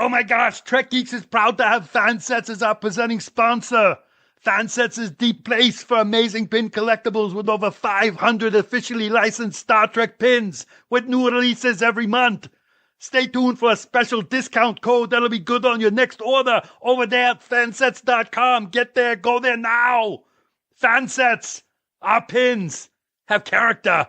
Oh my gosh, Trek Geeks is proud to have FanSets as our presenting sponsor. FanSets is the place for amazing pin collectibles with over 500 officially licensed Star Trek pins with new releases every month. Stay tuned for a special discount code that'll be good on your next order over there at fansets.com. Get there, go there now. FanSets, our pins have character.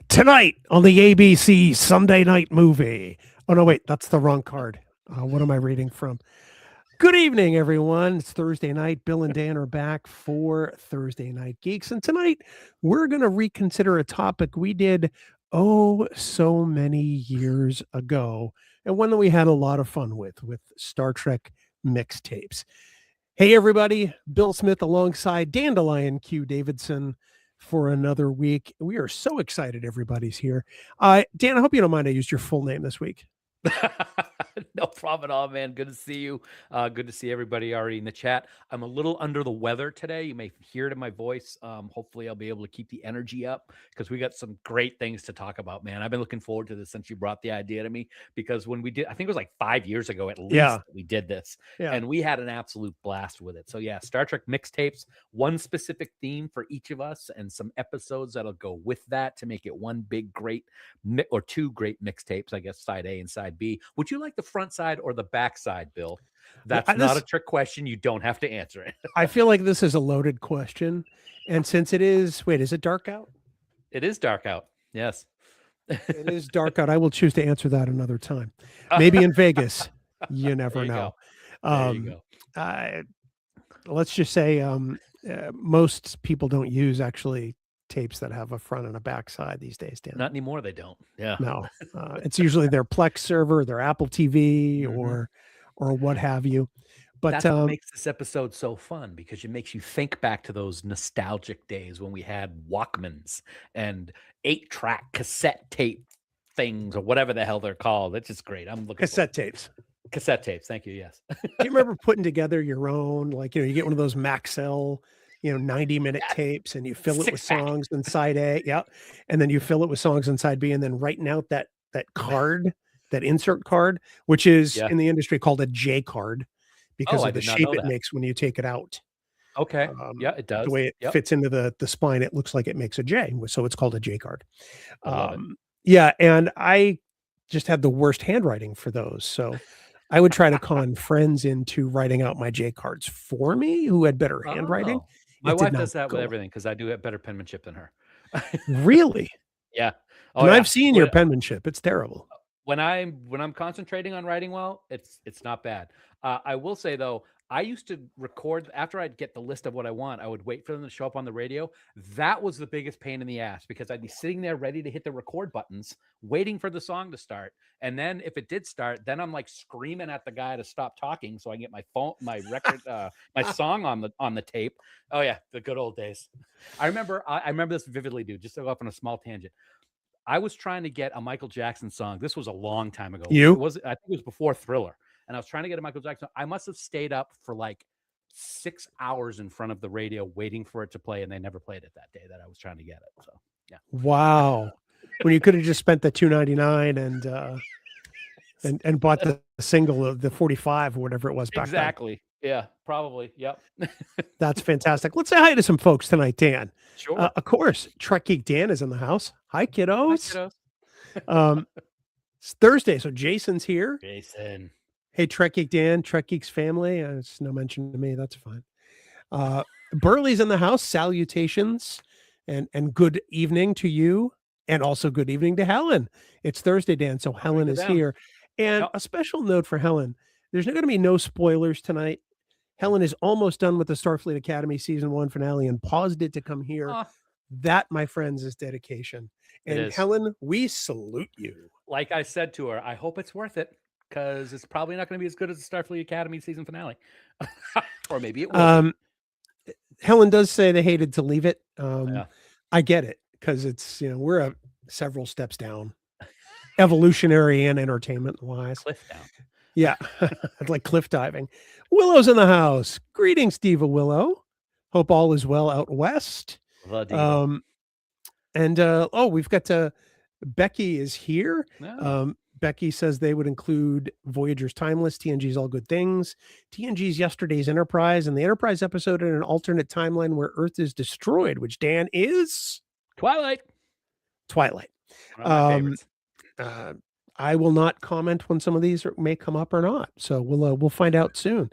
Tonight on the ABC Sunday Night Movie. Oh, no, wait, that's the wrong card. What am I reading from? Good evening, everyone. It's Thursday night. Bill and Dan are back for Thursday Night Geeks. And tonight, we're going to reconsider a topic we did, so many years ago, and one that we had a lot of fun with Star Trek Mixtapes. Hey, everybody. Bill Smith alongside Dandelion Q. Davidson for another week. We are so excited everybody's here. Dan, I hope you don't mind I used your full name this week. No problem at all, man. Good to see you. Good to see everybody already in the chat. I'm a little under the weather today. You may hear it in my voice. Hopefully I'll be able to keep the energy up because we got some great things to talk about, man. I've been looking forward to this since you brought the idea to me, because when we did, I think it was like 5 years ago at least, that we did this, and we had an absolute blast with it. So yeah, Star Trek Mixtapes, one specific theme for each of us and some episodes that'll go with that to make it one big, great, or two great mixtapes, I guess, side A and side B. Would you like the front side or the back side, Bill? That's not a trick question. You don't have to answer it. I feel like this is a loaded question. And since it is, wait, is it dark out? It is dark out. Yes. It is dark out. I will choose to answer that another time. Maybe in Vegas. You never know. There you go. Let's just say most people don't use actually tapes that have a front and a back side these days, Dan. Not anymore, they don't. Yeah. No. It's usually their Plex server, their Apple TV, or what have you. But that's what makes this episode so fun, because it makes you think back to those nostalgic days when we had Walkmans and 8-track cassette tape things, or whatever the hell they're called. It's just great. I'm looking cassette tapes. Cassette tapes. Thank you. Yes. Do you remember putting together your own, like, you get one of those Maxell, 90-minute tapes, and you fill it with songs in side A. Yeah. And then you fill it with songs in side B, and then writing out that card, that insert card, which is in the industry called a J card, because of the shape it makes when you take it out. Okay. It does. The way it fits into the spine, it looks like it makes a J. So it's called a J card. Yeah. And I just had the worst handwriting for those. So I would try to con friends into writing out my J cards for me who had better handwriting. My wife does that with everything, because I do have better penmanship than her. Really? Yeah. And I've seen your penmanship. It's terrible. When I'm concentrating on writing well, it's not bad. I will say though, I used to record after I'd get the list of what I want. I would wait for them to show up on the radio. That was the biggest pain in the ass because I'd be sitting there ready to hit the record buttons, waiting for the song to start. And then if it did start, then I'm like screaming at the guy to stop talking so I can get my phone, my record, my song on the tape. Oh yeah, the good old days. I remember this vividly, dude. Just to go off on a small tangent. I was trying to get a Michael Jackson song. This was a long time ago. I think it was before Thriller. And I was trying to get a Michael Jackson. I must have stayed up for like 6 hours in front of the radio waiting for it to play, and they never played it that day that I was trying to get it. So yeah. Wow. When you could have just spent the $2.99 and bought the single of the 45 or whatever it was back exactly. Then. Yeah, probably. Yep. That's fantastic. Let's say hi to some folks tonight, Dan. Sure. Of course, Trek Geek Dan is in the house. Hi, kiddos. Hi, kiddos. It's Thursday, so Jason's here. Jason. Hey, Trek Geek Dan, Trek Geeks family. It's no mention to me. That's fine. Burley's in the house. Salutations and good evening to you. And also good evening to Helen. It's Thursday, Dan. So Helen is here. And a special note for Helen. There's going to be no spoilers tonight. Helen is almost done with the Starfleet Academy season 1 finale and paused it to come here. That, my friends, is dedication. And Helen, we salute you. Like I said to her, I hope it's worth it. Because it's probably not going to be as good as the Starfleet Academy season finale. Or maybe it will. Helen does say they hated to leave it. I get it. Because it's, we're several steps down. Evolutionary and entertainment wise. Cliff down. Yeah. Like cliff diving. Willow's in the house. Greetings, Diva Willow. Hope all is well out west. We've got Becky is here. No. Becky says they would include Voyager's Timeless, TNG's All Good Things, TNG's Yesterday's Enterprise, and the Enterprise episode in an alternate timeline where Earth is destroyed, which Dan is Twilight. One of my favorites. I will not comment when some of these may come up or not. So we'll find out soon.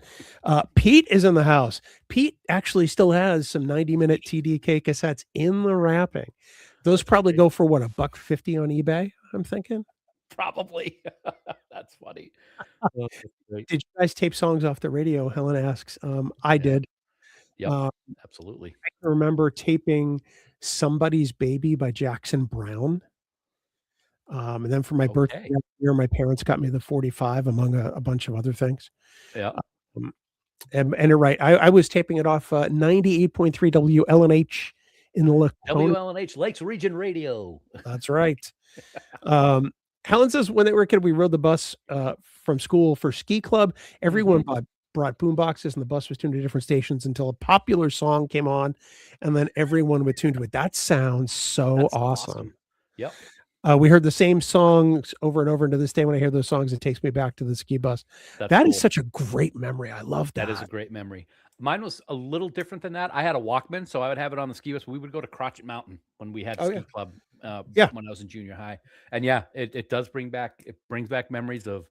Pete is in the house. Pete actually still has some 90-minute TDK cassettes in the wrapping. Those probably go for what, $150 on eBay, I'm thinking. Probably. That's funny. Did you guys tape songs off the radio? Helen asks. I did. Yeah, absolutely. I can remember taping Somebody's Baby by Jackson Brown. And then for my birthday that year, my parents got me the 45 among a bunch of other things. Yeah. And you're right. I was taping it off 98.3 WLNH in the WLNH Lakes Region Radio. That's right. Helen says when they were a kid, we rode the bus from school for ski club. Everyone brought boom boxes and the bus was tuned to different stations until a popular song came on and then everyone would tune to it. That sounds so awesome. Yep. We heard the same songs over and over. And to this day, when I hear those songs, it takes me back to the ski bus. That is such a great memory. I love that. That is a great memory. Mine was a little different than that. I had a Walkman, so I would have it on the ski bus. We would go to Crotchet Mountain when we had ski club when I was in junior high. And it does brings back memories of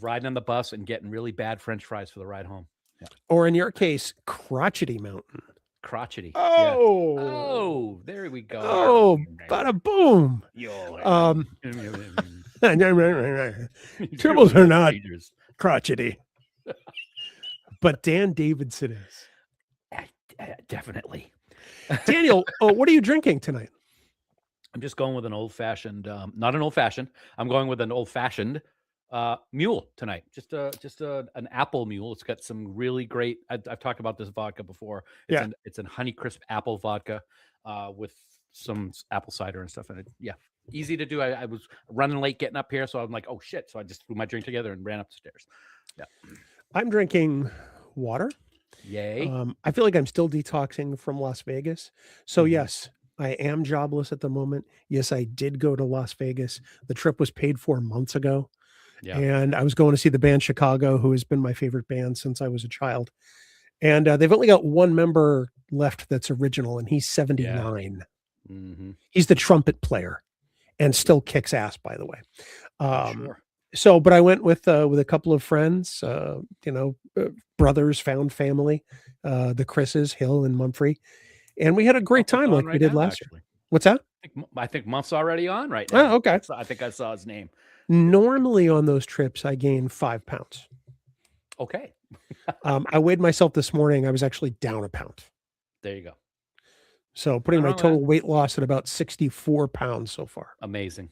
riding on the bus and getting really bad French fries for the ride home. Yeah. Or in your case, Crotchety Mountain. Crotchety. Oh, there we go. Oh, bada boom. Tribbles are not crotchety. But Dan Davidson is. Definitely. Daniel, what are you drinking tonight? I'm just going with an old-fashioned, not an old-fashioned. I'm going with an old-fashioned mule tonight. Just an apple mule. It's got some really great. I've talked about this vodka before. It's an Honeycrisp apple vodka with some apple cider and stuff in it. Yeah, easy to do. I was running late getting up here, so I'm like, oh shit! So I just threw my drink together and ran upstairs. Yeah, I'm drinking water. Yay! I feel like I'm still detoxing from Las Vegas. So yes, I am jobless at the moment. Yes, I did go to Las Vegas. The trip was paid for months ago. Yeah. And I was going to see the band Chicago, who has been my favorite band since I was a child. And they've only got one member left that's original, and he's 79. Yeah. Mm-hmm. He's the trumpet player and still kicks ass, by the way. Sure. So, but I went with a couple of friends, brothers, found family, the Chris's, Hill and Mumphrey. And we had a great time like we did last year. What's that? I think Muff's already on right now. Oh, okay. I think I saw his name. Normally on those trips, I gain 5 pounds. Okay. I weighed myself this morning. I was actually down a pound. There you go. So putting my Nothing wrong with total weight loss at about 64 pounds so far. Amazing.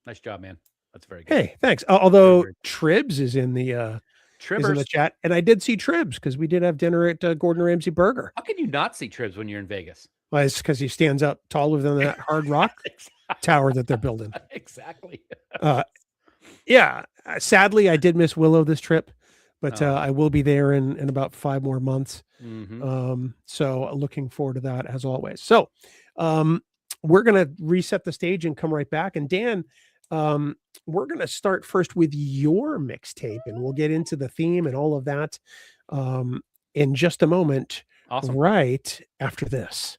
Nice job, man. That's very good. Hey, thanks. Although very Tribs is in the Tribbers. chat, and I did see Tribs because we did have dinner at Gordon Ramsay Burger. How can you not see Tribs when you're in Vegas? Well, it's because he stands up taller than that hard rock tower that they're building. Exactly. Yeah. Sadly, I did miss Willow this trip, but I will be there in about 5 more months. So looking forward to that as always. So we're going to reset the stage and come right back. And Dan, we're going to start first with your mixtape, and we'll get into the theme and all of that in just a moment. Awesome. Right after this.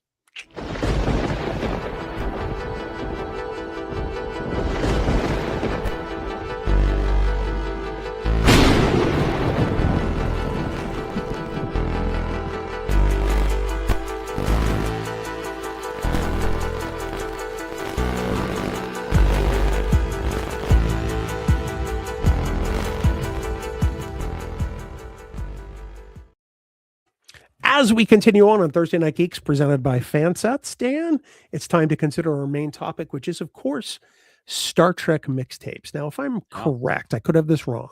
As we continue on Thursday Night Geeks presented by FanSets, Dan, it's time to consider our main topic, which is, of course, Star Trek mixtapes. Now, if I'm correct, I could have this wrong,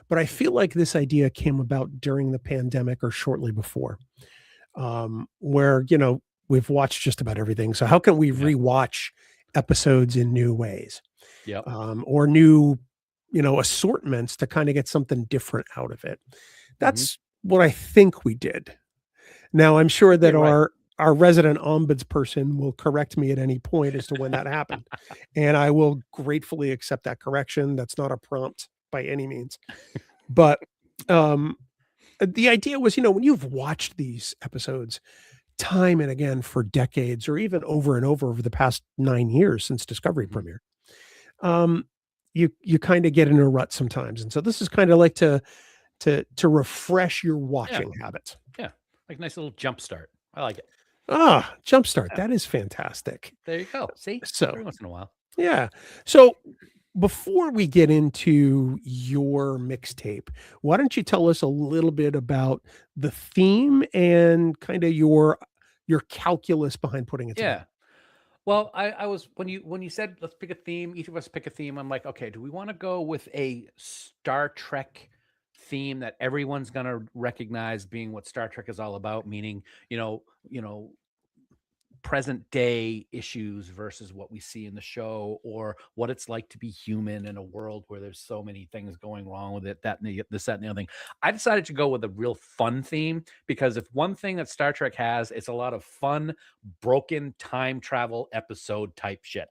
but I feel like this idea came about during the pandemic or shortly before, where, we've watched just about everything. So how can we rewatch episodes in new ways? Or new, assortments to kind of get something different out of it. That's what I think we did. Now, I'm sure that our resident ombudsperson will correct me at any point as to when that happened. And I will gratefully accept that correction. That's not a prompt by any means. But the idea was, when you've watched these episodes time and again for decades, or even over and over the past 9 years since Discovery premiered, you kind of get in a rut sometimes. And so this is kind of like to refresh your watching habits. Yeah. Like a nice little jump start. I like it. Jump start. That is fantastic. There you go. See? So every once in a while. Yeah. So before we get into your mixtape, why don't you tell us a little bit about the theme and kind of your calculus behind putting it together? Well, I was when you said let's pick a theme, each of us pick a theme. I'm like, okay, do we want to go with a Star Trek theme that everyone's going to recognize being what Star Trek is all about, meaning, present day issues versus what we see in the show, or what it's like to be human in a world where there's so many things going wrong with it, this, that, and the other thing. I decided to go with a real fun theme, because if one thing that Star Trek has, it's a lot of fun, broken time travel episode type shit.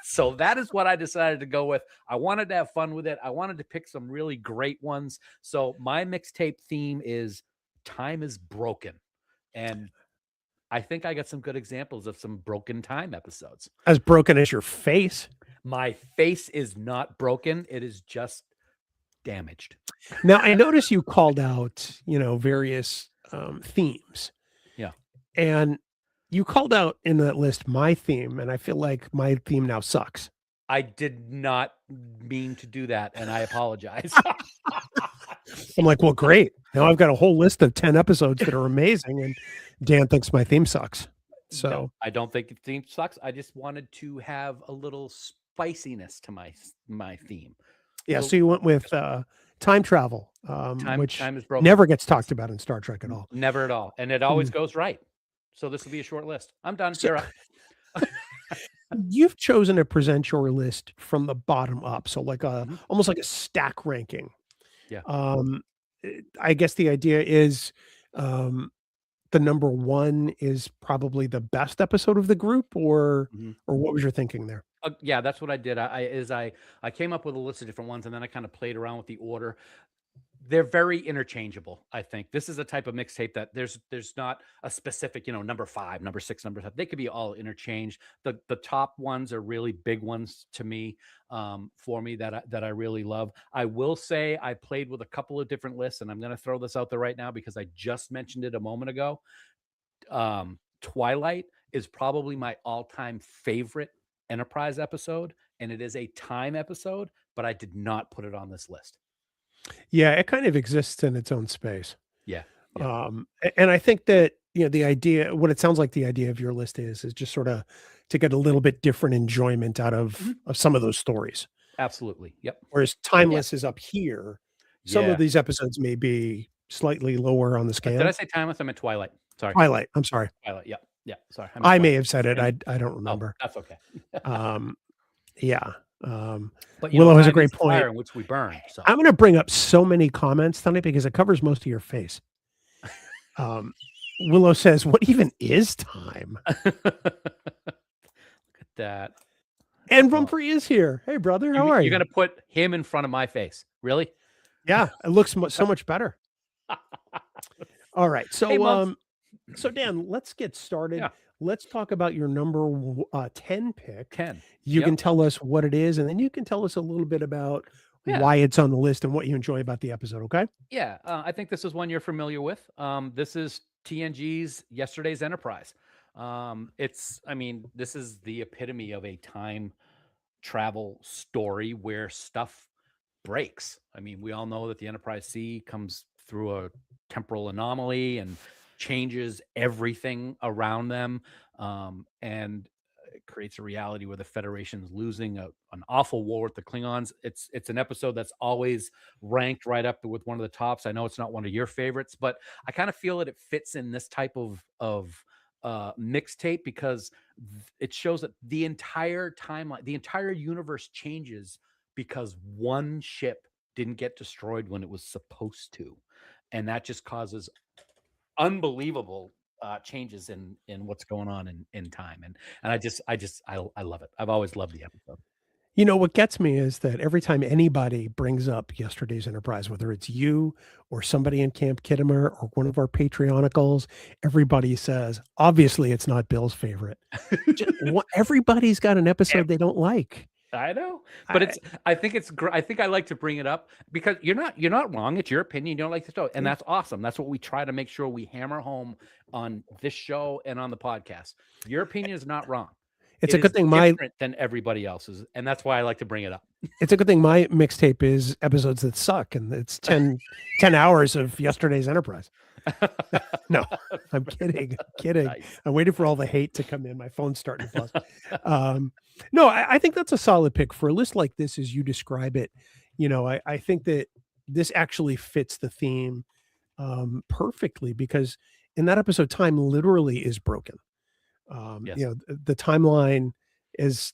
So that is what I decided to go with. I wanted to have fun with it. I wanted to pick some really great ones. So my mixtape theme is Time is Broken. And I think I got some good examples of some broken time episodes. As broken as your face? My face is not broken. It is just damaged. Now, I notice you called out, various themes. Yeah. And you called out in that list my theme, and I feel like my theme now sucks. I did not mean to do that, and I apologize. I'm like, well, great. Now I've got a whole list of 10 episodes that are amazing, and Dan thinks my theme sucks. So no, I don't think the theme sucks. I just wanted to have a little spiciness to my theme. Yeah, so you went with time travel, which time is broken. Never gets talked about in Star Trek at all. Never at all. And it always goes right. So this will be a short list. I'm done. You're up. You've chosen to present your list from the bottom up, so like almost like a stack ranking. Yeah. I guess the idea is the number one is probably the best episode of the group, or what was your thinking there? Yeah, that's what I did. I came up with a list of different ones, and then I kind of played around with the order. They're very interchangeable. I think this is a type of mixtape that there's not a specific, number 5, number 6, number 7. They could be all interchanged. The top ones are really big ones to me, for me that I really love. I will say I played with a couple of different lists, and I'm going to throw this out there right now because I just mentioned it a moment ago. Twilight is probably my all-time favorite Enterprise episode, and it is a time episode, but I did not put it on this list. Yeah, it kind of exists in its own space. Yeah. Yeah. And I think that, the idea, what it sounds like the idea of your list is just sort of to get a little bit different enjoyment out Mhm. of some of those stories. Absolutely. Yep. Whereas Yeah. Timeless is up here. Some of Yeah. these episodes may be slightly lower on the Did I scale. say timeless? I meant Twilight. Sorry. Twilight, I'm sorry. Twilight. Yeah. Yeah. Sorry. I meant I may Twilight. have said it. And I don't oh, remember. that's okay. Um, yeah. Um, But Willow has a time is great the point. fire in which we burn. So I'm going to bring up so many comments tonight because it covers most of your face. Willow says, "What even is time?" look at that. And Oh, Rumfrey is here. Hey, brother, how are you're you? gonna put him in front of my face, really? Yeah, it looks so much better. All right, Hey, Muggs. so Dan, let's get started. Yeah, Let's talk about your number 10 pick. 10. You can Yep. tell us what it is, and then you can tell us a little bit about Yeah. why it's on the list and what you enjoy about the episode. Okay. Yeah, I think this is one you're familiar with. This is TNG's Yesterday's Enterprise. I mean, this is the epitome of a time travel story where stuff breaks. I mean, we all know that the Enterprise C comes through a temporal anomaly and changes everything around them. And it creates a reality where the Federation is losing an awful war with the Klingons. It's an episode that's always ranked right up with one of the tops. I know it's not one of your favorites, but I kind of feel that it fits in this type of mixtape because it shows that the entire timeline, the entire universe changes because one ship didn't get destroyed when it was supposed to, and that just causes unbelievable changes in what's going on in time. And I love it. I've always loved the episode. What gets me is that every time anybody brings up Yesterday's Enterprise, whether it's you or somebody in Camp Kittimer or one of our Patreonicals, everybody says, obviously, it's not Bill's favorite. Everybody's got an episode they don't like. I know, but I think it's I think I like to bring it up because you're not wrong. It's your opinion. You don't like the show, and that's awesome. That's what we try to make sure we hammer home on this show and on the podcast. Your opinion is not wrong. It's a good thing different than everybody else's, and that's why I like to bring it up. It's a good thing my mixtape is episodes that suck, and it's 10 hours of Yesterday's Enterprise. No, I'm kidding. Nice. I'm waiting for all the hate to come in. My phone's starting to buzz. No, I think that's a solid pick for a list like this as you describe it. I think that this actually fits the theme perfectly because in that episode, time literally is broken. Yes. The timeline has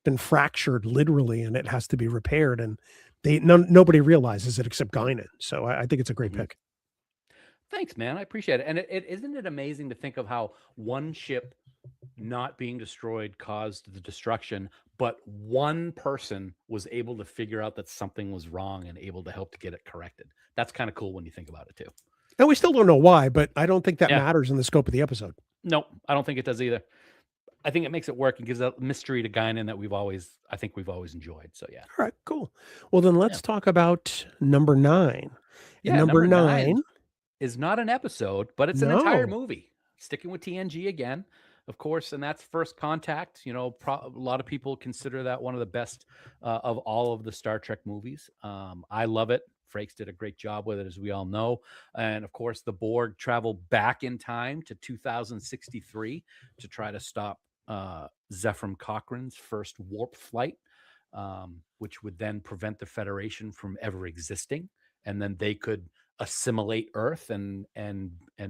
been fractured literally, and it has to be repaired. And nobody realizes it except Guinan. So I think it's a great pick. Thanks, man. I appreciate it. And isn't it amazing to think of how one ship not being destroyed caused the destruction, but one person was able to figure out that something was wrong and able to help to get it corrected. That's kind of cool when you think about it too. And we still don't know why, but I don't think that matters in the scope of the episode. No, I don't think it does either. I think it makes it work and gives a mystery to Guinan that we've always enjoyed. So yeah. All right, cool. Well, then let's talk about number 9. Yeah, number 9 is not an episode, but it's an entire movie. Sticking with TNG again, of course, and that's First Contact. A lot of people consider that one of the best of all of the Star Trek movies. I love it. Frakes did a great job with it, as we all know. And of course, the Borg travel back in time to 2063 to try to stop Zefram Cochrane's first warp flight, which would then prevent the Federation from ever existing. And then they could assimilate Earth and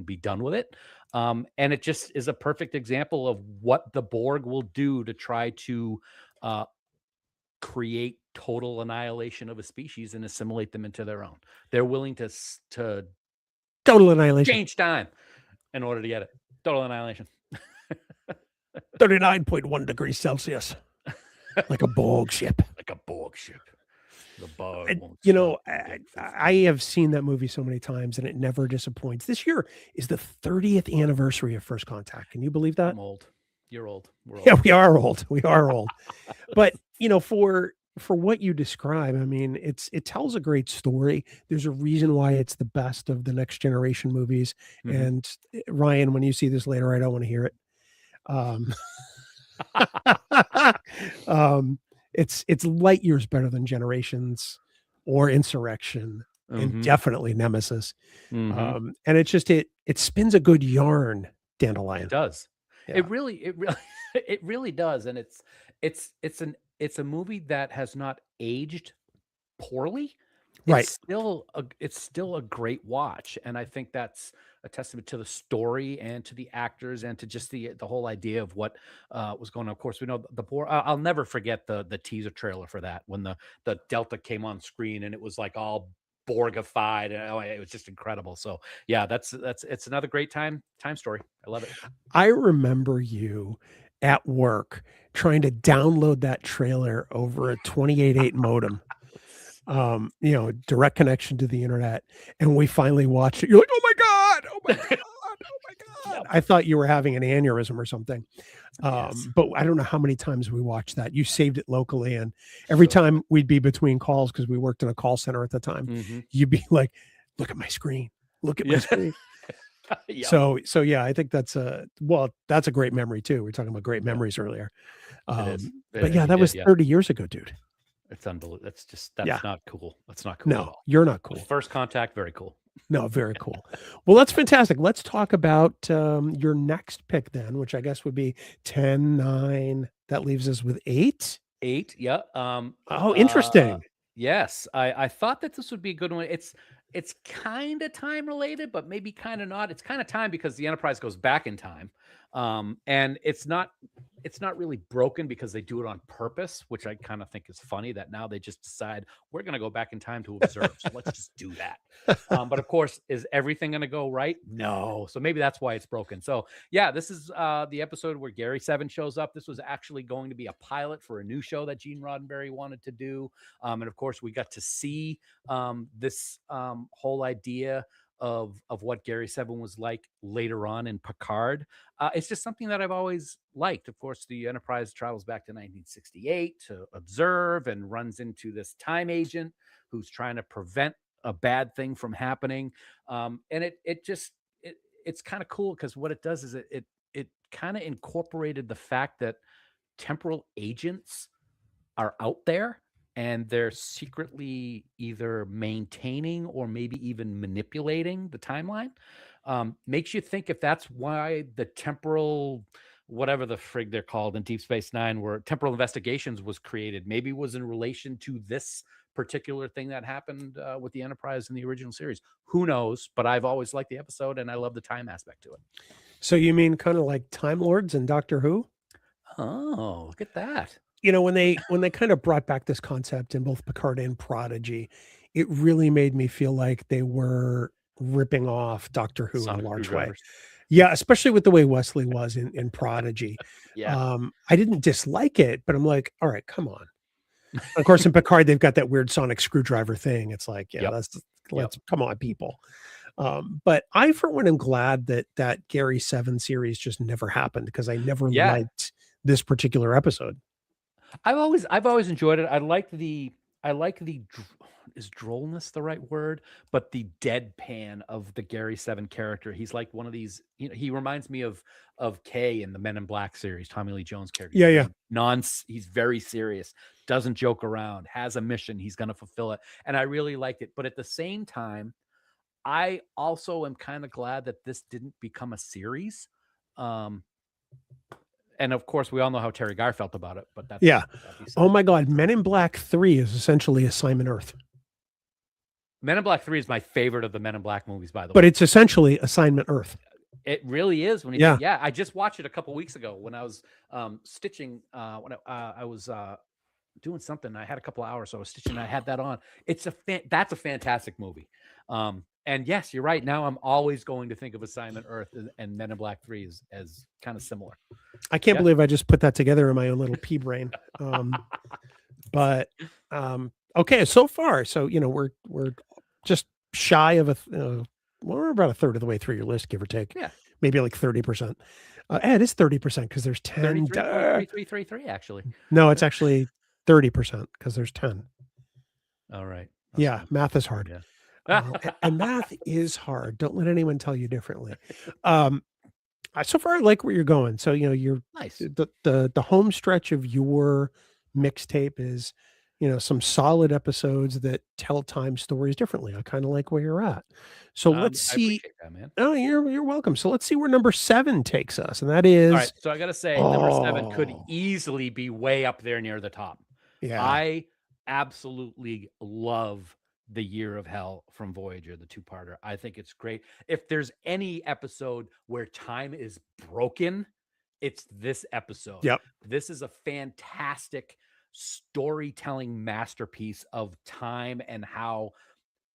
be done with it. And it just is a perfect example of what the Borg will do to try to create total annihilation of a species and assimilate them into their own. They're willing to total annihilation, change time in order to get it. Total annihilation. 39.1 degrees Celsius. Like a Borg ship. Like a Borg ship. The Borg. I have seen that movie so many times and it never disappoints. This year is the 30th anniversary of First Contact. Can you believe that? I'm old. You're old. We're old. Yeah, we are old. We are old. But for what you describe, I mean, it tells a great story. There's a reason why it's the best of the Next Generation movies. Mm-hmm. And Ryan, when you see this later, I don't want to hear it. It's light years better than Generations. or Insurrection, and definitely Nemesis. Mhm. And it's just it spins a good yarn, Dandelion. It does. Yeah. It really it really does, and it's a movie that has not aged poorly. Right. It's still a great watch, and I think that's a testament to the story and to the actors and to just the whole idea of what was going on. Of course, we know the poor. I'll never forget the teaser trailer for that when the Delta came on screen and it was like all Borgified, and it was just incredible. So yeah, that's it's another great time story. I love it. I remember you at work trying to download that trailer over a 28.8 modem. Direct connection to the internet, and we finally watched it. You're like, oh my god, oh my god, oh my god. Yep. I thought you were having an aneurysm or something. Yes. But I don't know how many times we watched that. You saved it locally, and every time we'd be between calls, because we worked in a call center at the time, you'd be like, look at my screen, look at my screen. Yep. So yeah, I think that's a great memory too. We were talking about great memories earlier. But yeah, that was 30 years ago, dude. It's unbelievable. That's not cool. That's not cool at No, all. you're not cool. First contact, very cool. No, very cool. Well, that's fantastic. Let's talk about your next pick then, which I guess would be 10, 9. That leaves us with 8. 8, yeah. Oh, interesting. Yes, I thought that this would be a good one. It's kind of time related, but maybe kind of not. It's kind of time because the Enterprise goes back in time, and it's not really broken because they do it on purpose, which I kind of think is funny that now they just decide we're going to go back in time to observe. So let's just do that. But of course, is everything going to go right? No. So maybe that's why it's broken. So yeah, this is the episode where Gary Seven shows up. This was actually going to be a pilot for a new show that Gene Roddenberry wanted to do. And of course, we got to see this whole idea of what Gary Seven was like later on in Picard. It's just something that I've always liked. Of course, the Enterprise travels back to 1968 to observe and runs into this time agent who's trying to prevent a bad thing from happening. And it's kind of cool because what it does is it kind of incorporated the fact that temporal agents are out there and they're secretly either maintaining or maybe even manipulating the timeline. Makes you think if that's why the temporal, whatever the frig they're called in Deep Space Nine, where temporal investigations was created, maybe was in relation to this particular thing that happened with the Enterprise in the original series. Who knows? But I've always liked the episode and I love the time aspect to it. So you mean kind of like Time Lords and Doctor Who? Oh, look at that. When they kind of brought back this concept in both Picard and Prodigy, it really made me feel like they were ripping off Doctor Who in a large way. Yeah, especially with the way Wesley was in Prodigy. Yeah. I didn't dislike it, but I'm like, all right, come on. Of course, in Picard, they've got that weird sonic screwdriver thing. It's like, yeah, let's come on, people. But I, for one, am glad that Gary Seven series just never happened because I never liked this particular episode. I've always enjoyed it. I like the is drollness the right word? But the deadpan of the Gary Seven character. He's like one of these, he reminds me of Kay in the Men in Black series, Tommy Lee Jones character. Yeah. He's very serious, doesn't joke around, has a mission, he's going to fulfill it. And I really liked it. But at the same time, I also am kind of glad that this didn't become a series. And of course, we all know how Terry Garr felt about it, but that's oh my God, Men in Black 3 is essentially Assignment Earth. Men in Black 3 is my favorite of the Men in Black movies, by the way. But it's essentially Assignment Earth. It really is. I just watched it a couple weeks ago when I was stitching. When I was doing something, I had a couple of hours, so I was stitching. I had that on. That's a fantastic movie. And yes, you're right. Now I'm always going to think of Assignment Earth and Men in Black 3 as kind of similar. I can't believe I just put that together in my own little pea brain. But okay, so far, so we're just shy of we're about a third of the way through your list, give or take. Yeah, maybe like 30%. It is 30% because there's 10. 33 actually. No, it's actually 30% because there's 10. All right. Yeah, math is hard. Yeah. And math is hard. Don't let anyone tell you differently. So far, I like where you're going. So you're nice. The home stretch of your mixtape is some solid episodes that tell time stories differently. I kind of like where you're at. So let's I see. appreciate that, man. Oh, you're welcome. So let's see where number 7 takes us, and that All right, is so I gotta say, number 7 could oh easily be way up there near the top. yeah I absolutely love the Year of Hell from Voyager, the two-parter. I think it's great. If there's any episode where time is broken, it's this episode. yep This is a fantastic storytelling masterpiece of time and how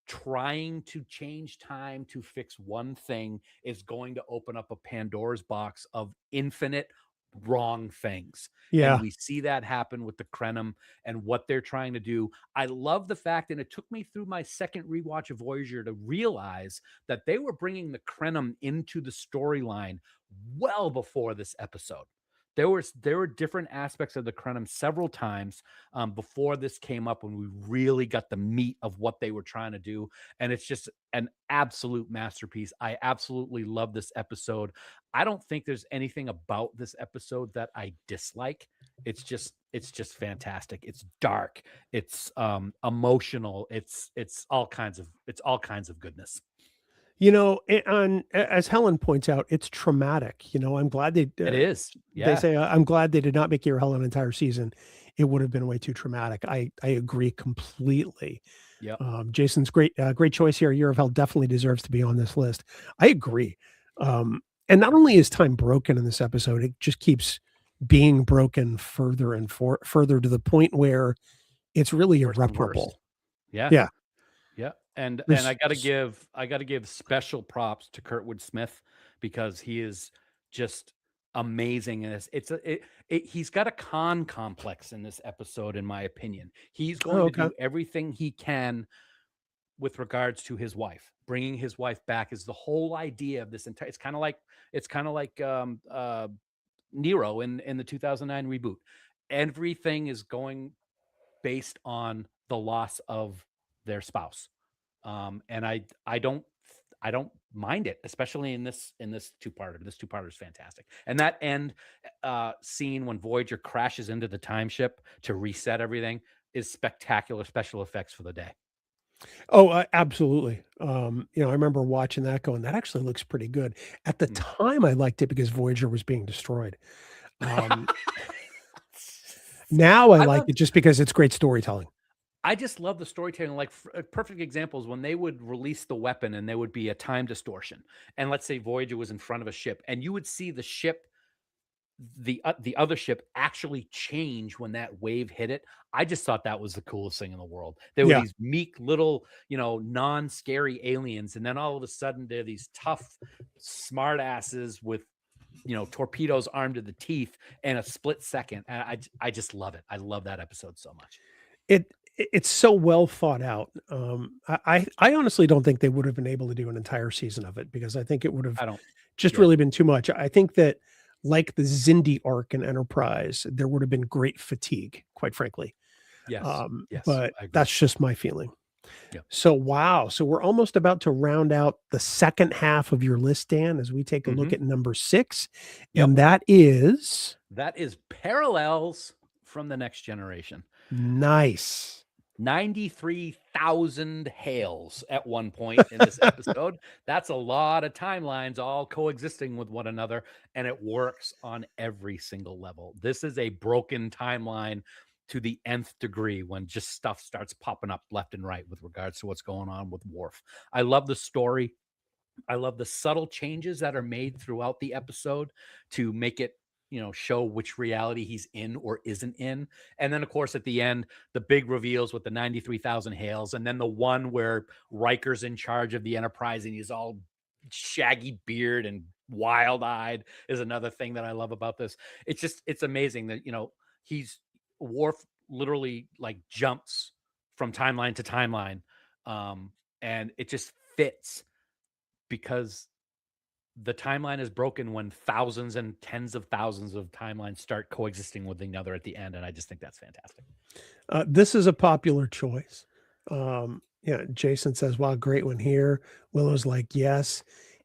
trying to change time to fix one thing is going to open up a Pandora's box of infinite wrong things. And yeah we see that happen with the Krenim and what they're trying to do. I love the fact, and it took me through my second rewatch of Voyager to realize that they were bringing the Krenim into the storyline well before this episode. There were different aspects of the Krenim several times before this came up when we really got the meat of what they were trying to do. And it's just an absolute masterpiece. I absolutely love this episode. I don't think there's anything about this episode that I dislike. It's just fantastic. It's dark. It's emotional. It's all kinds of goodness. As Helen points out, it's traumatic. I'm glad It is. they Yeah. say I'm glad they did not make Year of Hell an entire season. It would have been way too traumatic. I agree completely. Yep. Jason's great choice here. Year of Hell definitely deserves to be on this list. I agree. And not only is time broken in this episode, it just keeps being broken further and further to the point where it's really Worse and worse. irreparable. Yeah. Yeah. Yeah. And There's I gotta give special props to Kurtwood Smith because he is just amazing in this. He's got a Khan complex in this episode, in my opinion. He's going to okay. do everything he can with regards to his wife. Bringing his wife back is the whole idea of this entire. It's kind of like Nero in the 2009 reboot. Everything is going based on the loss of their spouse. And I don't mind it, especially in this two-parter. This two-parter is fantastic. And that end scene when Voyager crashes into the time ship to reset everything is spectacular special effects for the day. Oh, absolutely. I remember watching that going, that actually looks pretty good. At the time, I liked it because Voyager was being destroyed. Now I like it just because it's great storytelling. I just love the storytelling. Like perfect examples when they would release the weapon and there would be a time distortion. And let's say Voyager was in front of a ship and you would see the ship, the other ship actually change when that wave hit it. I just thought that was the coolest thing in the world. There were these meek little, non-scary aliens. And then all of a sudden they're these tough smart asses with, torpedoes armed to the teeth in a split second. And I just love it. I love that episode so much. It's so well thought out. I honestly don't think they would have been able to do an entire season of it because I think it would have really been too much. I think that like the Xindi arc in Enterprise, there would have been great fatigue, quite frankly. Yes. But that's just my feeling. Yeah. So, wow. So we're almost about to round out the second half of your list, Dan, as we take a look at number 6. And that is Parallels from the Next Generation. Nice. 93,000 hails at one point in this episode. That's a lot of timelines all coexisting with one another, and it works on every single level. This is a broken timeline to the nth degree when just stuff starts popping up left and right with regards to what's going on with Worf. I love the story. I love the subtle changes that are made throughout the episode to make it show which reality he's in or isn't in. And then, of course, at the end, the big reveals with the 93,000 hails. And then the one where Riker's in charge of the Enterprise and he's all shaggy beard and wild-eyed is another thing that I love about this. It's amazing that, Worf literally like jumps from timeline to timeline. And it just fits because the timeline is broken when thousands and tens of thousands of timelines start coexisting with one another at the end. And I just think that's fantastic. This is a popular choice. Jason says, wow, great one here. Willow's like, yes.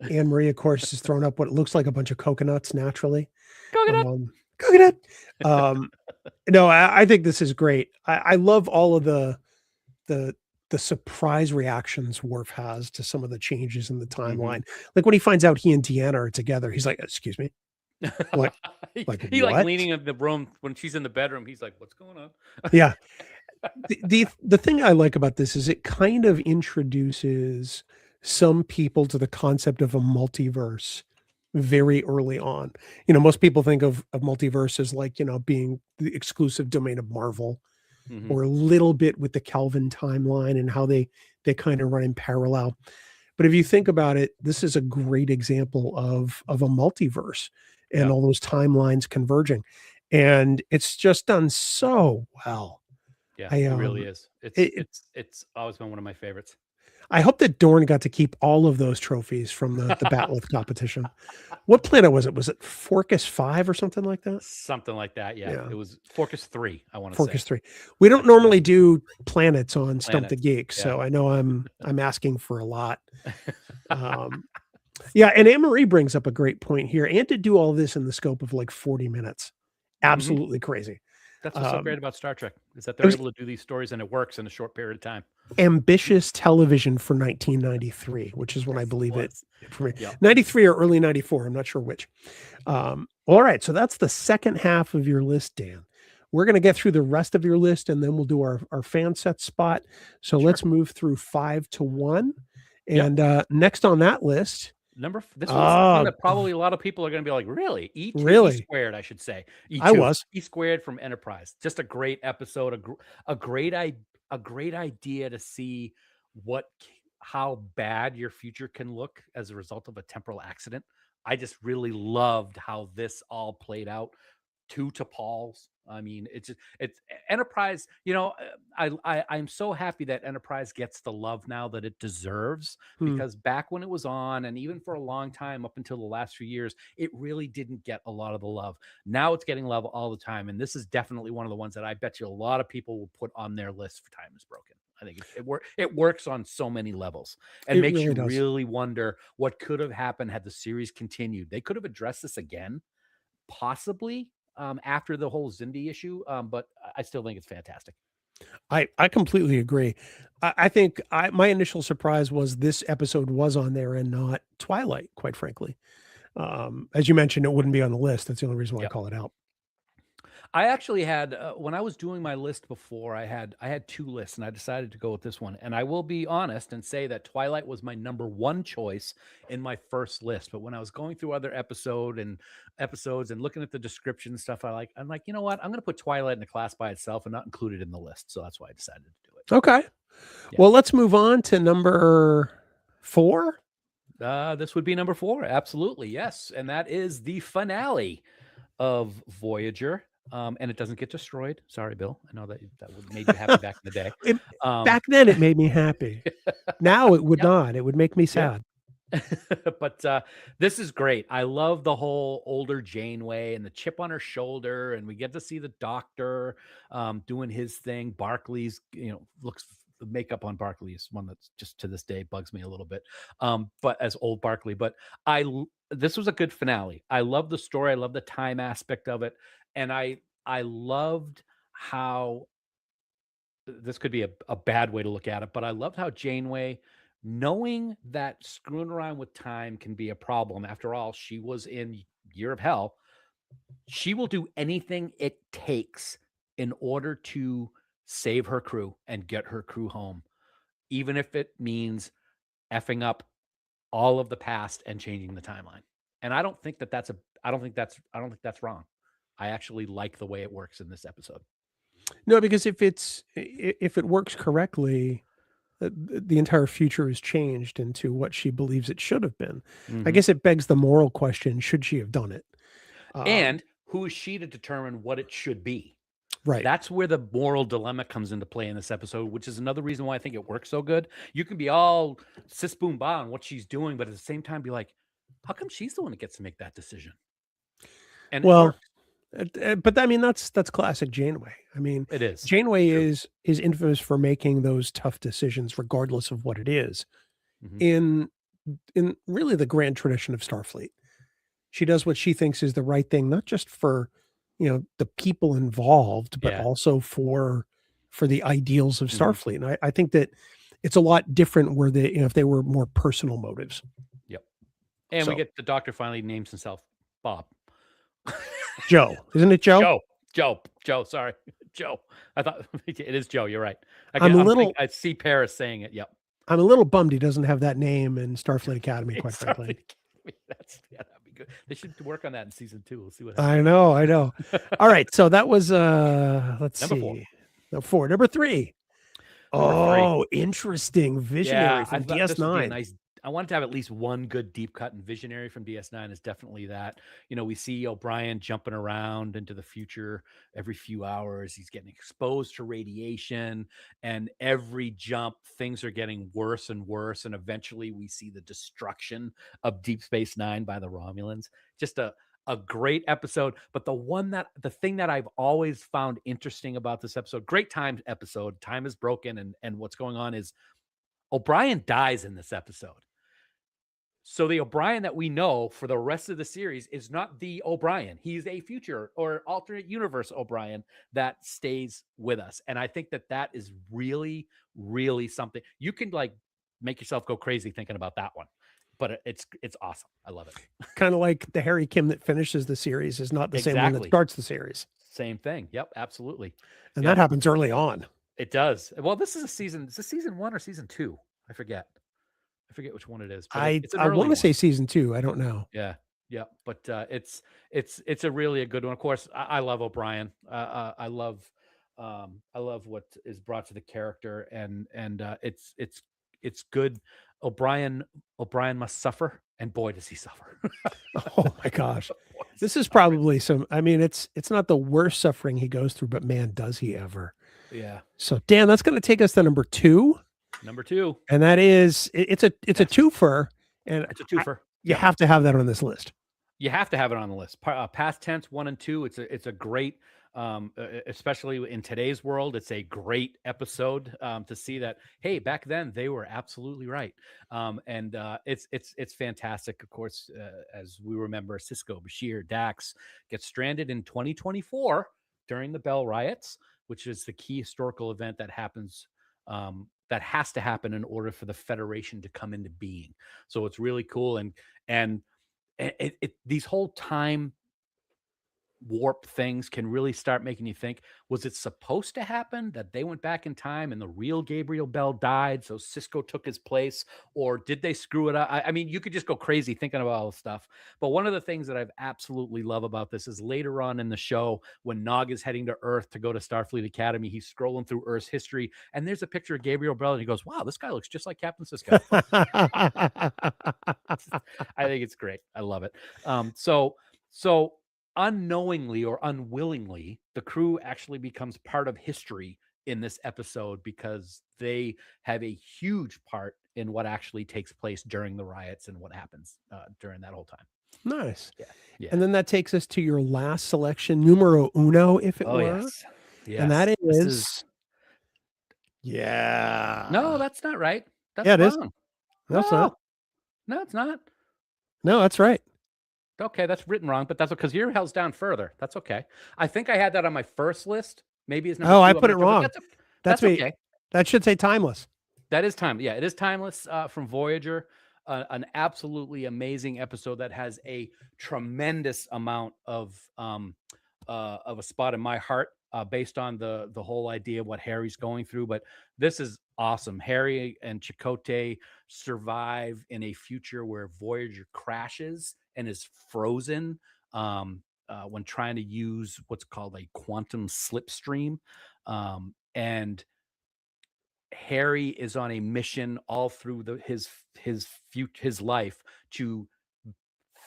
Anne Marie, of course, has thrown up what looks like a bunch of coconuts naturally. Coconut. Cook it. No, I think this is great. I love all of the surprise reactions Worf has to some of the changes in the timeline. Like when he finds out he and Deanna are together, he's like, "Excuse me, what? Like he like what?" leaning in the room when she's in the bedroom. He's like, "What's going on?" Yeah. The thing I like about this is it kind of introduces some people to the concept of a multiverse very early on. Most people think of multiverse as like, being the exclusive domain of Marvel, or a little bit with the Kelvin timeline and how they kind of run in parallel. But if you think about it, this is a great example of a multiverse and all those timelines converging. And it's just done so well. Yeah, it really is. It's always been one of my favorites. I hope that Dorn got to keep all of those trophies from the Bat'leth competition. What planet was it? Was it Forcus 5 or something like that? Something like that, yeah. It was Forcus 3, I want to say. Forcus 3. We don't normally do planets on Stump the Geek, so I know I'm asking for a lot. Yeah, and Anne-Marie brings up a great point here. And to do all this in the scope of like 40 minutes. Absolutely crazy. That's what's so great about Star Trek, is that they're able to do these stories and it works in a short period of time. Ambitious television for 1993, which is when I believe it for me. 93 or early 94, I'm not sure which. All right, so that's the second half of your list, Dan. We're going to get through the rest of your list, and then we'll do our fan set spot. So let's move through 5 to 1. And next on that list, this was one that probably a lot of people are going to be like, really? E2 squared, I should say. E2, I was. E squared from Enterprise. Just a great episode, a great idea to see how bad your future can look as a result of a temporal accident. I just really loved how this all played out. To T'Pol's. I mean, it's Enterprise. I'm so happy that Enterprise gets the love now that it deserves, because back when it was on, and even for a long time up until the last few years, it really didn't get a lot of the love. Now it's getting love all the time, and this is definitely one of the ones that I bet you a lot of people will put on their list for Time Is Broken. I think it works on so many levels, and makes you really wonder what could have happened had the series continued. They could have addressed this again, possibly. After the whole Xindi issue, but I still think it's fantastic. I completely agree. I think my initial surprise was this episode was on there and not Twilight, quite frankly. As you mentioned, it wouldn't be on the list. That's the only reason why I call it out. I actually had, when I was doing my list before, I had 2 lists, and I decided to go with this one. And I will be honest and say that Twilight was my number 1 choice in my first list. But when I was going through other episodes and looking at the description and stuff, I'm like, you know what? I'm going to put Twilight in a class by itself and not include it in the list. So that's why I decided to do it. Okay. Yeah. Well, let's move on to number 4. This would be number 4. Absolutely. Yes. And that is the finale of Voyager. And it doesn't get destroyed. Sorry, Bill. I know that would made you happy back in the day. Back then, it made me happy. Now it would not. It would make me sad. But this is great. I love the whole older Janeway and the chip on her shoulder, and we get to see the Doctor doing his thing. Barclay's, looks. The makeup on Barclay is one that's just to this day bugs me a little bit. But as old Barclay, but this was a good finale. I love the story. I love the time aspect of it. And I loved how this could be a bad way to look at it, but I loved how Janeway, knowing that screwing around with time can be a problem. After all, she was in Year of Hell. She will do anything it takes in order to save her crew and get her crew home, even if it means effing up all of the past and changing the timeline. And I don't think that's wrong. I actually like the way it works in this episode. No, because if it works correctly, the entire future is changed into what she believes it should have been. I guess it begs the moral question: should she have done it? And who is she to determine what it should be? Right. That's where the moral dilemma comes into play in this episode, which is another reason why I think it works so good. You can be all sis boom ba on what she's doing, but at the same time be like, how come she's the one that gets to make that decision? And but I mean, that's classic Janeway. I mean, it is. Janeway is infamous for making those tough decisions, regardless of what it is. In really the grand tradition of Starfleet, she does what she thinks is the right thing, not just for the people involved, but Yeah. also for the ideals of Mhm. Starfleet. And I think that it's a lot different where if they were more personal motives. Yep. And we So get the doctor finally names himself Bob. Joe, isn't it Joe? Joe. Sorry, Joe. I thought it is Joe. You're right. I see Paris saying it. Yep. I'm a little bummed he doesn't have that name in Starfleet Academy, quite It's frankly. Starfleet Academy. That'd be good. They should work on that in season 2. We'll see what I happens. know. All right, so that was let's Number see. 4. No, 4. Number 3. Number 3. Oh, interesting. Visionary Yeah, I from thought this would be a DS9. nice. I wanted to have at least one good deep cut, and Visionary from DS9 is definitely that. We see O'Brien jumping around into the future every few hours. He's getting exposed to radiation, and every jump, things are getting worse and worse. And eventually, we see the destruction of Deep Space Nine by the Romulans. Just a great episode. But the thing that I've always found interesting about this episode, great time episode, time is broken, and what's going on is O'Brien dies in this episode. So the O'Brien that we know for the rest of the series is not the O'Brien. He's a future or alternate universe O'Brien that stays with us. And I think that is really, really something. You can make yourself go crazy thinking about that one. But it's awesome. I love it. Kind of like the Harry Kim that finishes the series is not the same one that Exactly. starts the series. Same thing. Yep, absolutely. And that happens early on. It does. Well, this is season 1 or season 2? I forget which one it is. But I want to say season 2. I don't know. Yeah. But it's a really a good one. Of course, I love O'Brien. I love what is brought to the character, and it's good. O'Brien must suffer, and boy does he suffer. Oh my gosh. This is probably it's not the worst suffering he goes through, but man, does he ever. Yeah. So Dan, that's going to take us to number 2. Number 2. And that is, it's a twofer. And it's a twofer. You have to have that on this list. You have to have it on the list. Past tense 1 and 2. It's a great, especially in today's world, it's a great episode to see that. Hey, back then they were absolutely right, and it's fantastic. Of course, as we remember, Sisko, Bashir, Dax get stranded in 2024 during the Bell riots, which is the key historical event that happens. That has to happen in order for the Federation to come into being. So it's really cool, and these whole time warp things can really start making you think, was it supposed to happen that they went back in time and the real Gabriel Bell died, so Sisko took his place, or did they screw it up? I mean, you could just go crazy thinking about all this stuff. But one of the things that I've absolutely love about this is later on in the show, when Nog is heading to Earth to go to Starfleet Academy, he's scrolling through Earth's history, and there's a picture of Gabriel Bell, and he goes, wow, this guy looks just like Captain Sisko. I think it's great. I love it. So unknowingly or unwillingly, the crew actually becomes part of history in this episode because they have a huge part in what actually takes place during the riots and what happens during that whole time. Nice. Yeah. And then that takes us to your last selection, numero uno, if it were. Yes. And that is... Yeah. No, that's not right. That's it wrong. Is. No, it's not. No, it's not. No, that's right. Okay, that's written wrong, but that's because your hell's down further. That's okay. I think I had that on my first list. Maybe it's number 2. I put it wrong. That's okay. That should say timeless. That is time. Yeah, it is timeless from Voyager. An absolutely amazing episode that has a tremendous amount of a spot in my heart based on the whole idea of what Harry's going through. But this is awesome. Harry and Chakotay survive in a future where Voyager crashes and is frozen when trying to use what's called a quantum slipstream. And Harry is on a mission all through his life to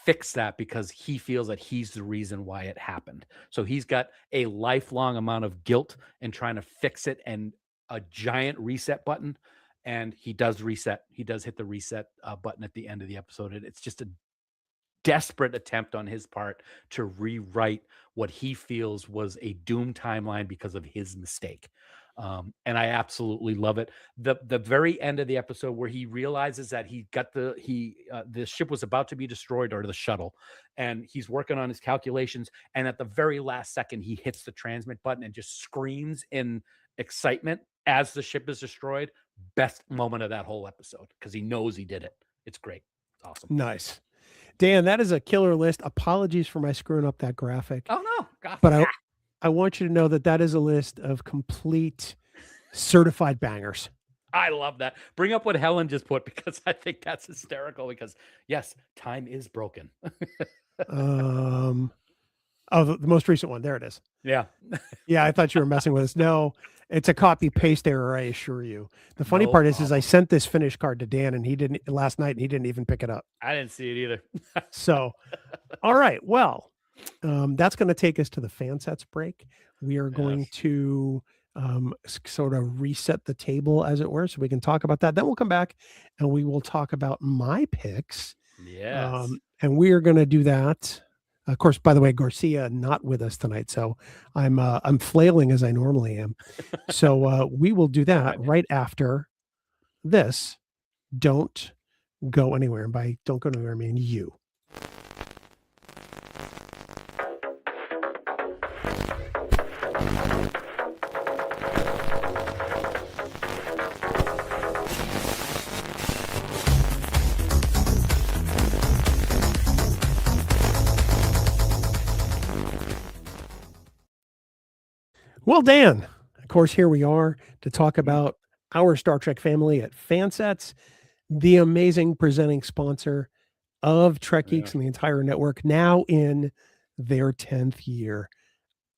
fix that because he feels that he's the reason why it happened. So he's got a lifelong amount of guilt in trying to fix it, and a giant reset button. And he does reset. He does hit the reset button at the end of the episode. And it's just a desperate attempt on his part to rewrite what he feels was a doomed timeline because of his mistake. And I absolutely love it. The very end of the episode where he realizes that the ship was about to be destroyed, or the shuttle, and he's working on his calculations, and at the very last second he hits the transmit button and just screams in excitement as the ship is destroyed. Best moment of that whole episode, because he knows he did it. It's great. It's awesome. Nice. Dan, that is a killer list. Apologies for my screwing up that graphic. Oh no. God. But I want you to know that is a list of complete certified bangers. I love that. Bring up what Helen just put, because I think that's hysterical, because yes, time is broken. The most recent one. There it is. Yeah. Yeah, I thought you were messing with us. No, it's a copy paste error, I assure you. The funny part is I sent this finish card to Dan, and he didn't last night, and he didn't even pick it up. I didn't see it either. So, all right. Well, that's going to take us to the FanSets break. We are going to sort of reset the table, as it were, so we can talk about that. Then we'll come back and we will talk about my picks. Yes. And we are going to do that. Of course, by the way, Garcia not with us tonight, so I'm flailing as I normally am. So we will do that right after this. Don't go anywhere. And by don't go anywhere, I mean you. Well, Dan, of course, here we are to talk about our Star Trek family at FanSets, the amazing presenting sponsor of Trek Geeks and the entire network, now in their 10th year.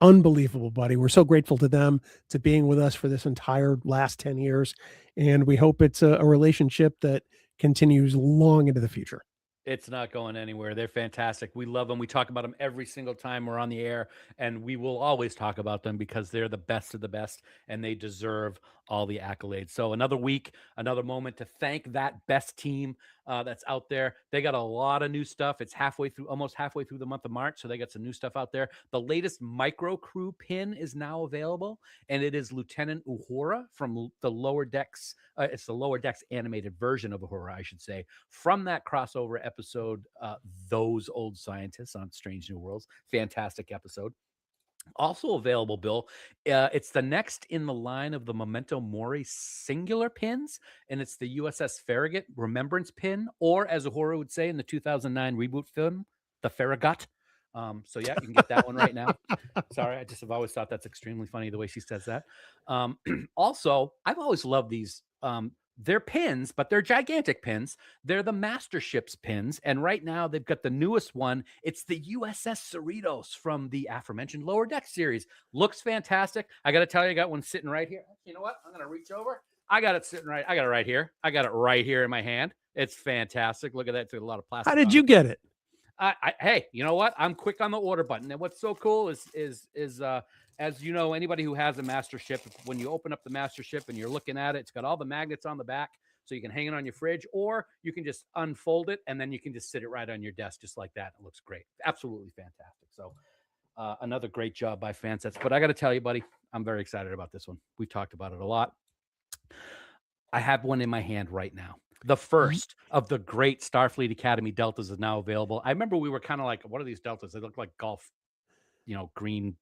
Unbelievable, buddy. We're so grateful to them to being with us for this entire last 10 years. And we hope it's a relationship that continues long into the future. It's not going anywhere. They're fantastic. We love them. We talk about them every single time we're on the air, and we will always talk about them because they're the best of the best, and they deserve all the accolades. So another week, another moment to thank that best team that's out there. They got a lot of new stuff. It's almost halfway through the month of March, so they got some new stuff out there. The latest micro crew pin is now available, and it is Lieutenant Uhura from the Lower Decks. It's the Lower Decks animated version of Uhura, I should say, from that crossover episode, Those Old Scientists on Strange New Worlds. Fantastic episode. Also available, Bill, it's the next in the line of the Memento Mori singular pins, and it's the USS Farragut Remembrance pin, or as Uhura would say in the 2009 reboot film, the Farragut. So yeah, you can get that one right now. Sorry, I just have always thought that's extremely funny the way she says that. Also, I've always loved these. They're pins, but they're gigantic pins. They're the Master Ships pins. And right now they've got the newest one. It's the USS Cerritos from the aforementioned Lower Deck series. Looks fantastic. I got to tell you, I got one sitting right here. You know what? I'm going to reach over. I got it right here. I got it right here in my hand. It's fantastic. Look at that. It's a lot of plastic. How did you get it? Hey, you know what? I'm quick on the order button. And what's so cool is as you know, anybody who has a master ship, when you open up the master ship and you're looking at it, it's got all the magnets on the back, so you can hang it on your fridge, or you can just unfold it and then you can just sit it right on your desk just like that. It looks great. Absolutely fantastic. So another great job by FanSets. But I got to tell you, buddy, I'm very excited about this one. We've talked about it a lot. I have one in my hand right now. The first of the great Starfleet Academy Deltas is now available. I remember we were kind of like, what are these Deltas? They look like golf, green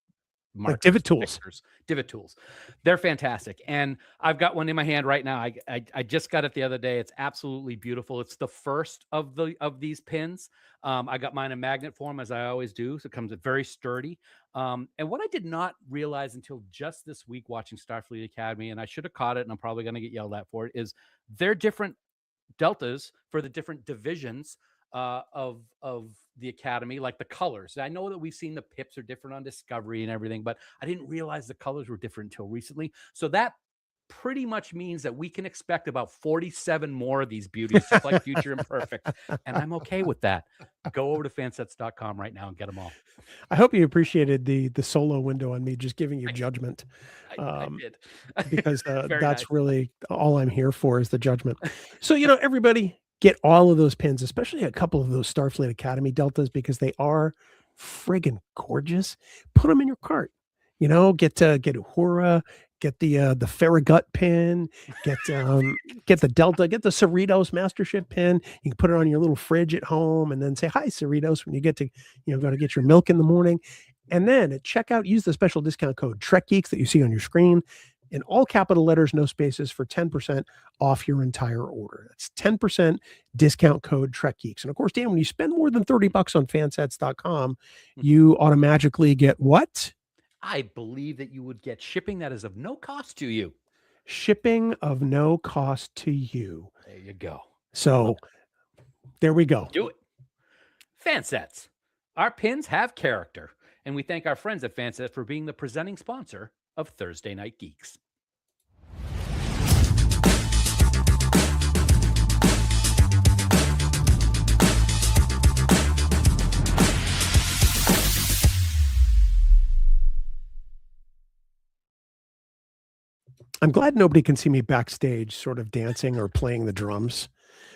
markers, like divot tools. Divot tools. They're fantastic. And I've got one in my hand right now. I just got it the other day. It's absolutely beautiful. It's the first of these pins. I got mine in magnet form, as I always do. So it comes very sturdy. And what I did not realize until just this week watching Starfleet Academy, and I should have caught it, and I'm probably going to get yelled at for it, is they're different deltas for the different divisions of the Academy, like the colors. I know that we've seen the pips are different on Discovery and everything, but I didn't realize the colors were different until recently. So that pretty much means that we can expect about 47 more of these beauties, just like Future Imperfect. And I'm okay with that. Go over to fansets.com right now and get them all. I hope you appreciated the solo window on me just giving you judgment. I did. Because that's nice. Really all I'm here for is the judgment. So, everybody get all of those pins, especially a couple of those Starfleet Academy Deltas, because they are friggin' gorgeous. Put them in your cart. Get Uhura, get the Farragut pin, get the Delta, get the Cerritos Mastership pin. You can put it on your little fridge at home, and then say hi, Cerritos, when you get to go to get your milk in the morning. And then at checkout, use the special discount code Trek Geeks that you see on your screen in all capital letters, no spaces, for 10% off your entire order. That's 10% discount code Trek Geeks. And of course, Dan, when you spend more than $30 on fansets.com, you automatically get what? I believe that you would get shipping that is of no cost to you. Shipping of no cost to you. There you go. So there we go. Do it. Fansets. Our pins have character. And we thank our friends at FanSets for being the presenting sponsor of Thursday Night Geeks. I'm glad nobody can see me backstage sort of dancing or playing the drums.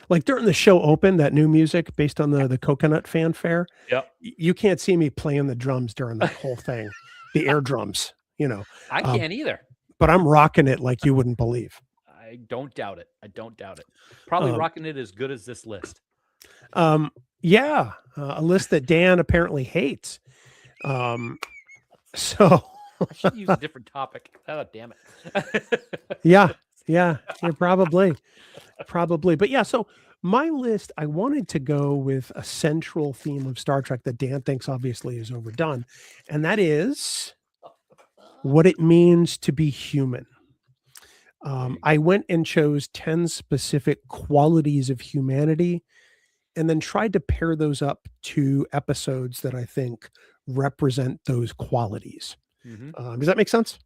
Like during the show open, that new music based on the coconut fanfare. Yep. You can't see me playing the drums during that whole thing, the air drums, I can't either. But I'm rocking it like you wouldn't believe. I don't doubt it. Probably rocking it as good as this list. Yeah. A list that Dan apparently hates. So I should use a different topic. Oh, damn it. Yeah, probably. But yeah, so my list, I wanted to go with a central theme of Star Trek that Dan thinks obviously is overdone, and that is what it means to be human. I went and chose 10 specific qualities of humanity and then tried to pair those up to episodes that I think represent those qualities. Does that make sense?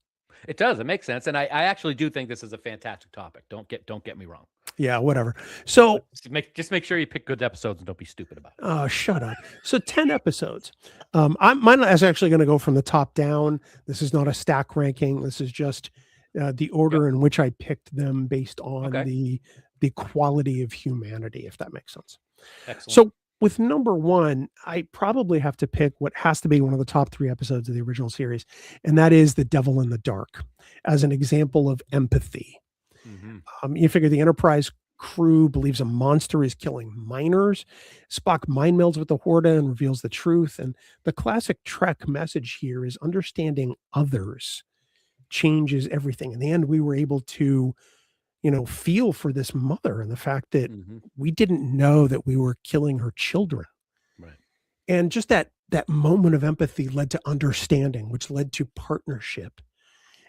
It does. It makes sense. And I actually do think this is a fantastic topic. Don't get me wrong. Yeah, whatever. So just make sure you pick good episodes and don't be stupid about it. Oh, shut up. So 10 episodes. Mine is actually going to go from the top down. This is not a stack ranking. This is just the order in which I picked them based on the quality of humanity, if that makes sense. Excellent. So with number one, I probably have to pick what has to be one of the top 3 episodes of the original series, and that is The Devil in the Dark, as an example of empathy. You figure the Enterprise crew believes a monster is killing miners. Spock mind melds with the Horta and reveals the truth. And the classic Trek message here is understanding others changes everything. In the end, we were able to feel for this mother and the fact that we didn't know that we were killing her children. Right. And just that moment of empathy led to understanding, which led to partnership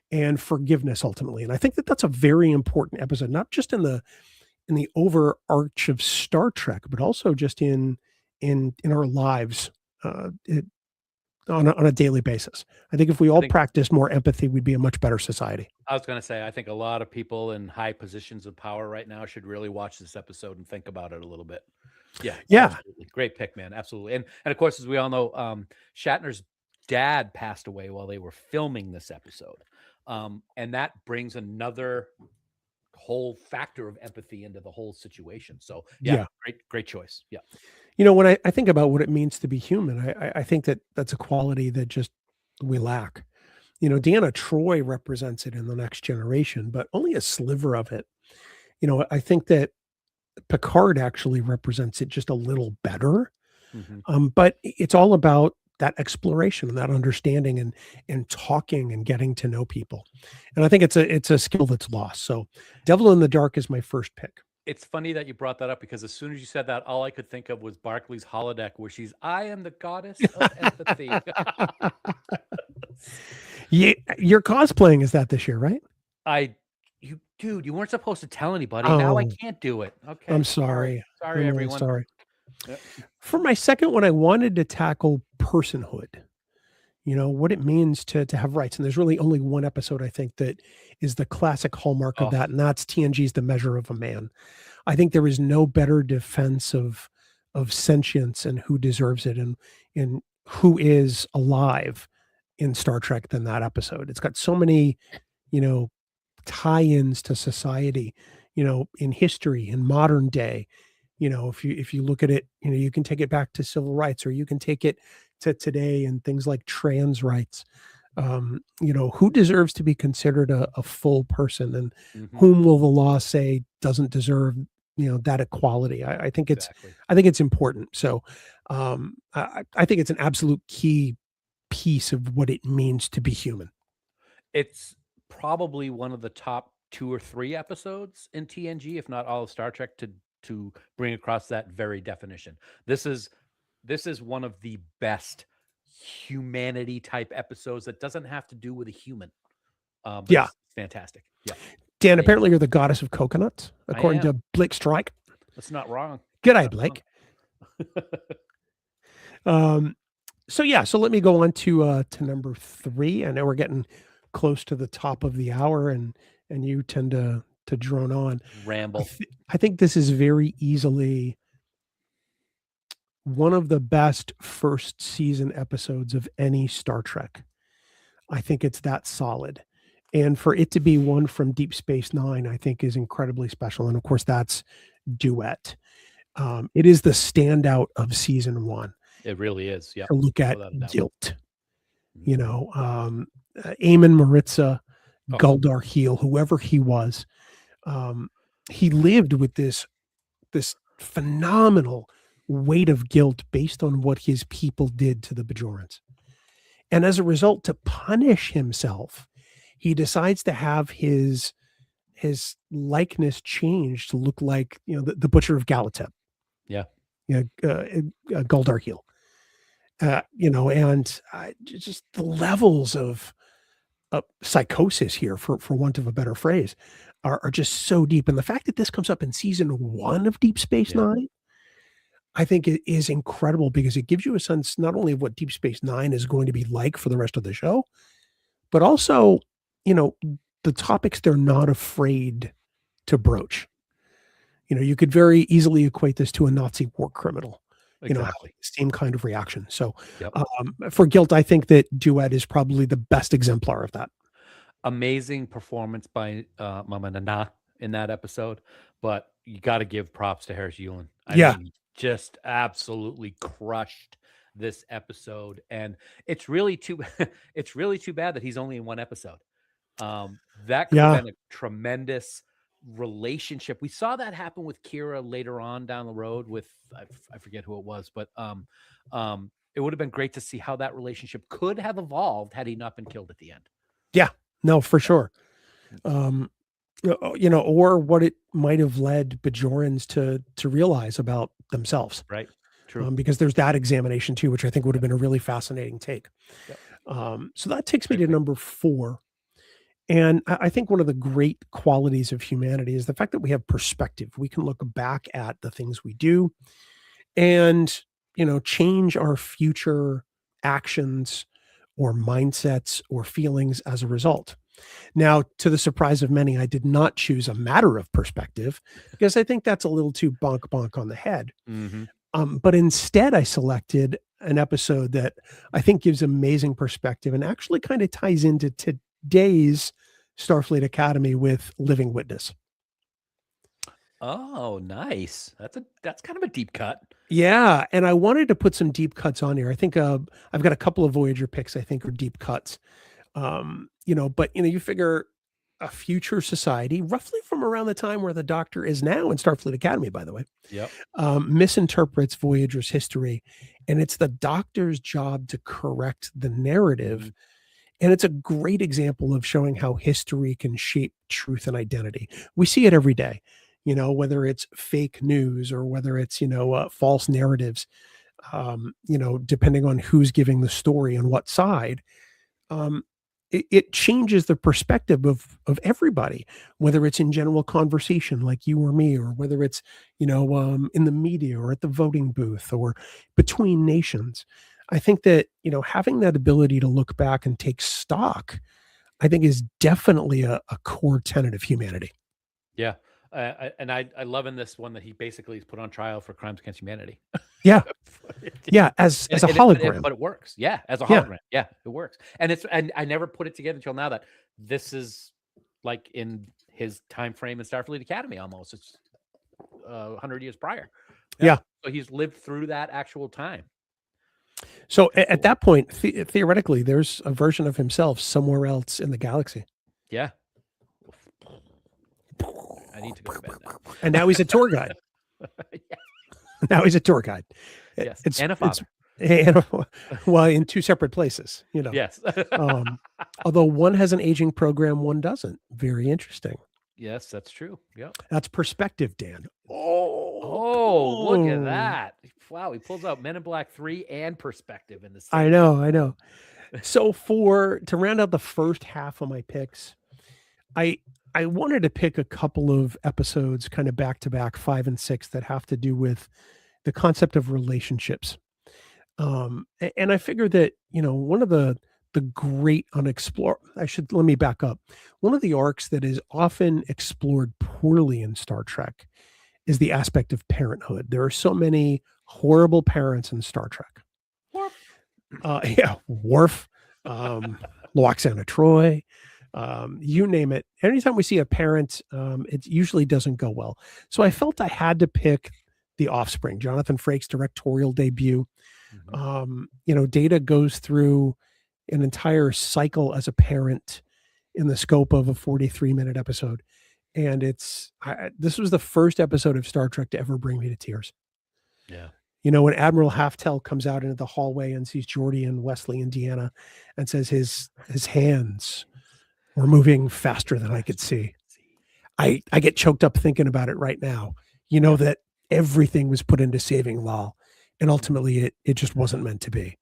and forgiveness ultimately. And I think that that's a very important episode, not just in the overarch of Star Trek, but also just in our lives on a daily basis. I think if we all practice more empathy, we'd be a much better society. I was going to say, I think a lot of people in high positions of power right now should really watch this episode and think about it a little bit. Yeah. Absolutely. Great pick, man. Absolutely. And of course, as we all know, Shatner's dad passed away while they were filming this episode. And that brings another whole factor of empathy into the whole situation. So great choice. Yeah. When I think about what it means to be human, I think that that's a quality that just we lack. Deanna Troi represents it in The Next Generation, but only a sliver of it. I think that Picard actually represents it just a little better. But it's all about that exploration and that understanding and talking and getting to know people. And I think it's a skill that's lost. So Devil in the Dark is my first pick. It's funny that you brought that up because as soon as you said that, all I could think of was Barclay's holodeck where I am the goddess of empathy. You're cosplaying is that this year, right? Dude, you weren't supposed to tell anybody. Now I can't do it. Okay. I'm sorry. Sorry, everyone. Sorry. Yep. For my second one, I wanted to tackle personhood. What it means to have rights. And there's really only one episode, I think, that is the classic hallmark of that, and that's TNG's The Measure of a Man. I think there is no better defense of sentience and who deserves it and who is alive in Star Trek than that episode. It's got so many, tie-ins to society, in history, in modern day. If you look at it, you can take it back to civil rights, or you can take it to today and things like trans rights. Who deserves to be considered a full person, and Mhm. whom will the law say doesn't deserve, that equality? I think Exactly. it's important. So, I think it's an absolute key piece of what it means to be human. It's probably one of the top 2 or 3 episodes in TNG, if not all of Star Trek, to bring across that very definition. This is one of the best humanity type episodes that doesn't have to do with a human. But Yeah, it's fantastic. Yeah, Dan. amazing. Apparently, you're the goddess of coconuts, I according am. to Blake Strike. That's not wrong. Good eye, Not wrong. Blake. Um, so yeah, so let me go on to number 3. I know we're getting close to the top of the hour, and you tend to drone on. Ramble. I think this is very easily one of the best first season episodes of any Star Trek. I think it's that solid. And for it to be one from Deep Space Nine, I think is incredibly special. And of course, that's Duet. It is the standout of season 1. It really is. Yeah. To look at Without a doubt. guilt, Mhm. Eamon Maritza, Oh, Guldar Heel, whoever he was, he lived with this phenomenal weight of guilt based on what his people did to the Bajorans. And as a result, to punish himself, he decides to have his likeness changed to look like, the butcher of Galatep, yeah. Guldar Heel. And just the levels of psychosis here, for want of a better phrase, are just so deep. And the fact that this comes up in season 1 of Deep Space Yeah. Nine, I think it is incredible, because it gives you a sense not only of what Deep Space Nine is going to be like for the rest of the show, but also, the topics they're not afraid to broach. You could very easily equate this to a Nazi war criminal, having Exactly. the same kind of reaction. So, Yep. for guilt, I think that Duet is probably the best exemplar of that. Amazing performance by Mama Nana in that episode, but you got to give props to Harris Yulin. I Yeah. mean, just absolutely crushed this episode, and it's really too it's really too bad that he's only in one episode. That could have Yeah. been a tremendous relationship. We saw that happen with Kira later on down the road with I forget who it was, but it would have been great to see how that relationship could have evolved had he not been killed at the end. Yeah. No, for sure. Or what it might have led Bajorans to realize about themselves. Right. True. Because there's that examination too, which I think would have been a really fascinating take. Yep. So that takes me to number 4. And I think one of the great qualities of humanity is the fact that we have perspective. We can look back at the things we do and, change our future actions or mindsets or feelings as a result. Now, to the surprise of many, I did not choose a matter of perspective, because I think that's a little too bonk on the head. Mm-hmm. But instead, I selected an episode that I think gives amazing perspective and actually kind of ties into today's Starfleet Academy with Living Witness. Oh, nice. That's kind of a deep cut. Yeah, and I wanted to put some deep cuts on here. I think I've got a couple of Voyager picks I think are deep cuts. But you figure a future society, roughly from around the time where the Doctor is now in Starfleet Academy, by the way, Yep. Misinterprets Voyager's history, and it's the Doctor's job to correct the narrative. Mm-hmm. And it's a great example of showing how history can shape truth and identity. We see it every day, whether it's fake news or whether it's, false narratives, depending on who's giving the story on what side. It changes the perspective of everybody, whether it's in general conversation like you or me, or whether it's, in the media or at the voting booth or between nations. I think that, having that ability to look back and take stock, I think is definitely a core tenet of humanity. Yeah. I love in this one that he basically is put on trial for crimes against humanity. Yeah. Yeah. As a hologram. But it works. Yeah. As a hologram. Yeah. It works. And I never put it together until now that this is like in his time frame in Starfleet Academy almost. It's 100 years prior. Yeah. So he's lived through that actual time. So at that point, theoretically, there's a version of himself somewhere else in the galaxy. Yeah. I need to go to bed now. And now he's a tour guide. Yeah. Now he's a tour guide. Yes. And a father. Well, in two separate places, you know. Yes. Although one has an aging program, one doesn't. Very interesting. Yes, that's true. Yep. That's perspective, Dan. Oh, look at that. Wow, he pulls out Men in Black 3 and perspective in the same. I know. So to round out the first half of my picks, I wanted to pick a couple of episodes kind of back to back, 5 and 6, that have to do with the concept of relationships. And I figured that, one of the great unexplored, let me back up. One of the arcs that is often explored poorly in Star Trek is the aspect of parenthood. There are so many horrible parents in Star Trek. Worf, Loxana Troy, you name it. Anytime we see a parent, it usually doesn't go well. So I felt I had to pick The Offspring, Jonathan Frakes' directorial debut. Data goes through an entire cycle as a parent in the scope of a 43-minute episode. And this was the first episode of Star Trek to ever bring me to tears. Yeah. When Admiral Halftel comes out into the hallway and sees Geordi and Wesley and Deanna and says his hands were moving faster than I could see. I get choked up thinking about it right now. That everything was put into saving Lal, and ultimately it just wasn't meant to be.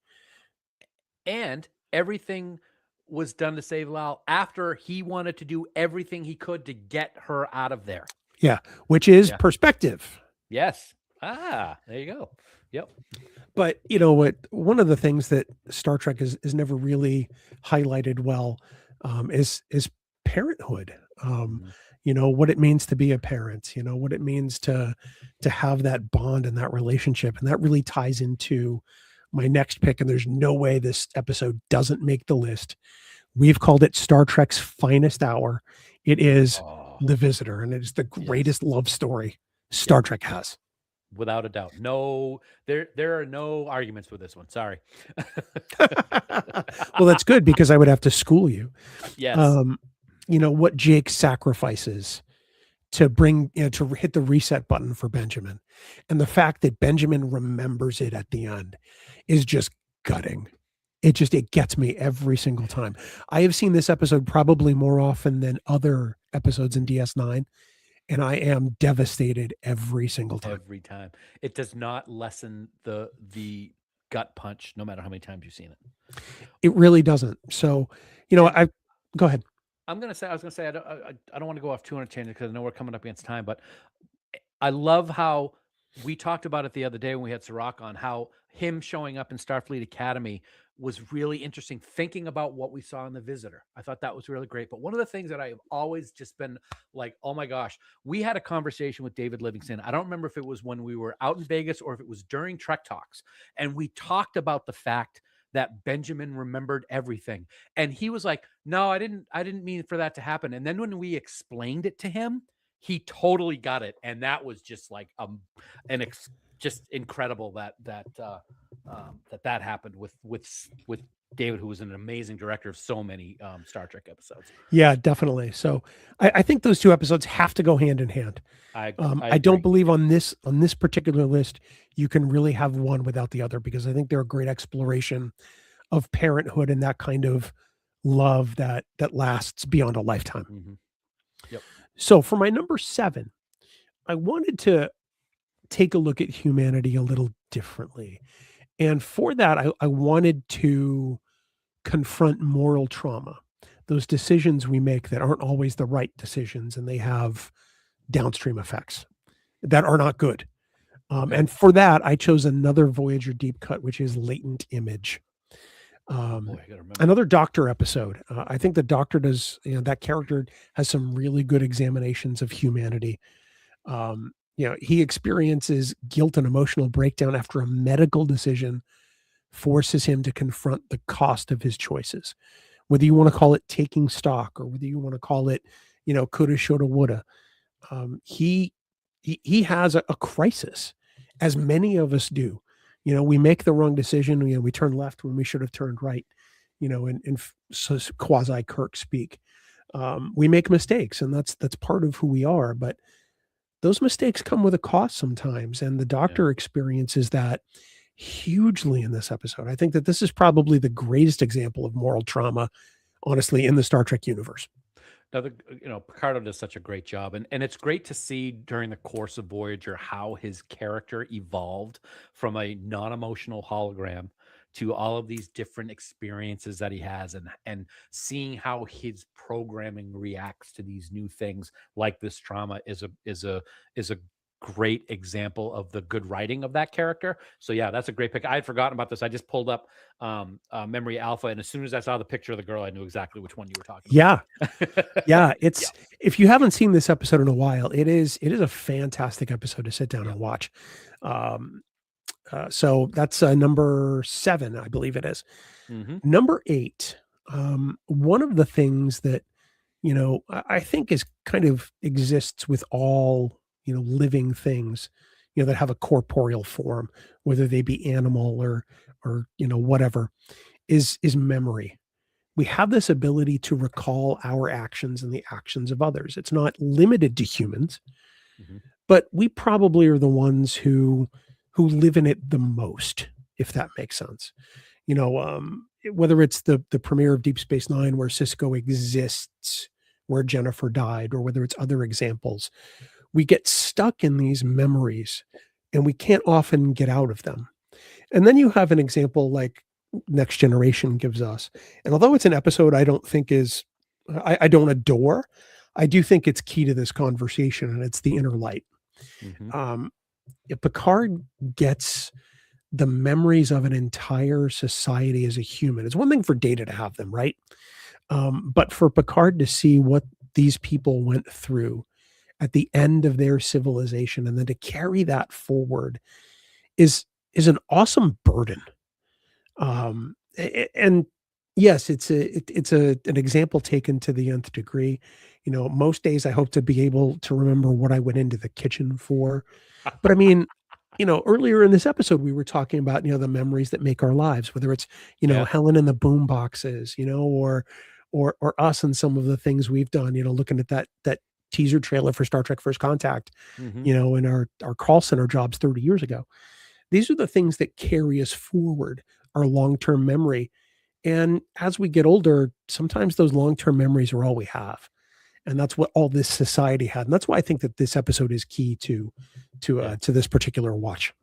And everything was done to save Lal after he wanted to do everything he could to get her out of there. Yeah, which is perspective. Yes. There you go. Yep. But you know what? One of the things that Star Trek is never really highlighted well is parenthood. What it means to be a parent. What it means to have that bond and that relationship, and that really ties into my next pick. And there's no way this episode doesn't make the list. We've called it Star Trek's finest hour. It is The Visitor, and it is the greatest love story Star Trek has. Without a doubt. No, there are no arguments with this one. Sorry. Well, that's good, because I would have to school you. Yes. What Jake sacrifices to bring, to hit the reset button for Benjamin. And the fact that Benjamin remembers it at the end is just gutting. It gets me every single time. I have seen this episode probably more often than other episodes in DS9. And I am devastated every single time. Every time. It does not lessen the gut punch, no matter how many times you've seen it. It really doesn't. So, go ahead. I was going to say, I don't want to go off too on a tangent, because I know we're coming up against time, but I love how we talked about it the other day when we had Sirach on, how him showing up in Starfleet Academy was really interesting, thinking about what we saw in The Visitor. I thought that was really great. But one of the things that I've always just been like, oh my gosh, we had a conversation with David Livingston. I don't remember if it was when we were out in Vegas or if it was during Trek Talks. And we talked about the fact that Benjamin remembered everything. And he was like, no, I didn't mean for that to happen. And then when we explained it to him, he totally got it. And that was just like, just incredible that happened with David, who was an amazing director of so many Star Trek episodes. Yeah, definitely. So I think those two episodes have to go hand in hand. I don't believe on this particular list you can really have one without the other, because I think they're a great exploration of parenthood and that kind of love that lasts beyond a lifetime. Mm-hmm. Yep. So for my number 7, I wanted to take a look at humanity a little differently. And for that, I wanted to confront moral trauma, those decisions we make that aren't always the right decisions, and they have downstream effects that are not good. And for that, I chose another Voyager deep cut, which is Latent Image. Another Doctor episode. I think the Doctor does, that character has some really good examinations of humanity. He experiences guilt and emotional breakdown after a medical decision forces him to confront the cost of his choices. Whether you want to call it taking stock, or whether you want to call it, coulda, shoulda, woulda. He has a crisis, as many of us do. We make the wrong decision. We turn left when we should have turned right. In quasi Kirk speak, we make mistakes, and that's part of who we are. But those mistakes come with a cost sometimes, and the Yeah. Doctor experiences that hugely in this episode. I think that this is probably the greatest example of moral trauma, honestly, in the Star Trek universe. Now, Picardo does such a great job, and it's great to see during the course of Voyager how his character evolved from a non-emotional hologram to all of these different experiences that he has, and seeing how his programming reacts to these new things like this trauma is a great example of the good writing of that character. So yeah, that's a great pick. I had forgotten about this. I just pulled up Memory Alpha, and as soon as I saw the picture of the girl, I knew exactly which one you were talking Yeah. about. Yeah, it's if you haven't seen this episode in a while, it is a fantastic episode to sit down and watch. So that's number 7, I believe it is. Mhm. Number 8, one of the things that I think is kind of exists with all living things that have a corporeal form, whether they be animal or whatever, is memory. We have this ability to recall our actions and the actions of others. It's not limited to humans, Mhm. but we probably are the ones who live in it the most, if that makes sense. Whether it's the premiere of Deep Space Nine where Cisco exists, where Jennifer died, or whether it's other examples, we get stuck in these memories and we can't often get out of them. And then you have an example like Next Generation gives us. And although it's an episode I don't think I don't adore, I do think it's key to this conversation, and it's the inner light. Mhm. If Picard gets the memories of an entire society as a human, it's one thing for Data to have them, right? But for Picard to see what these people went through at the end of their civilization and then to carry that forward is an awesome burden. And yes, it's an example taken to the nth degree. Most days I hope to be able to remember what I went into the kitchen for. But I mean, earlier in this episode, we were talking about, the memories that make our lives, whether it's, Yeah. Helen and the boom boxes, or us and some of the things we've done, looking at that teaser trailer for Star Trek First Contact, Mhm. in our call center jobs 30 years ago. These are the things that carry us forward, our long-term memory. And as we get older, sometimes those long-term memories are all we have. And that's what all this society had. And that's why I think that this episode is key to Yeah. this particular watch.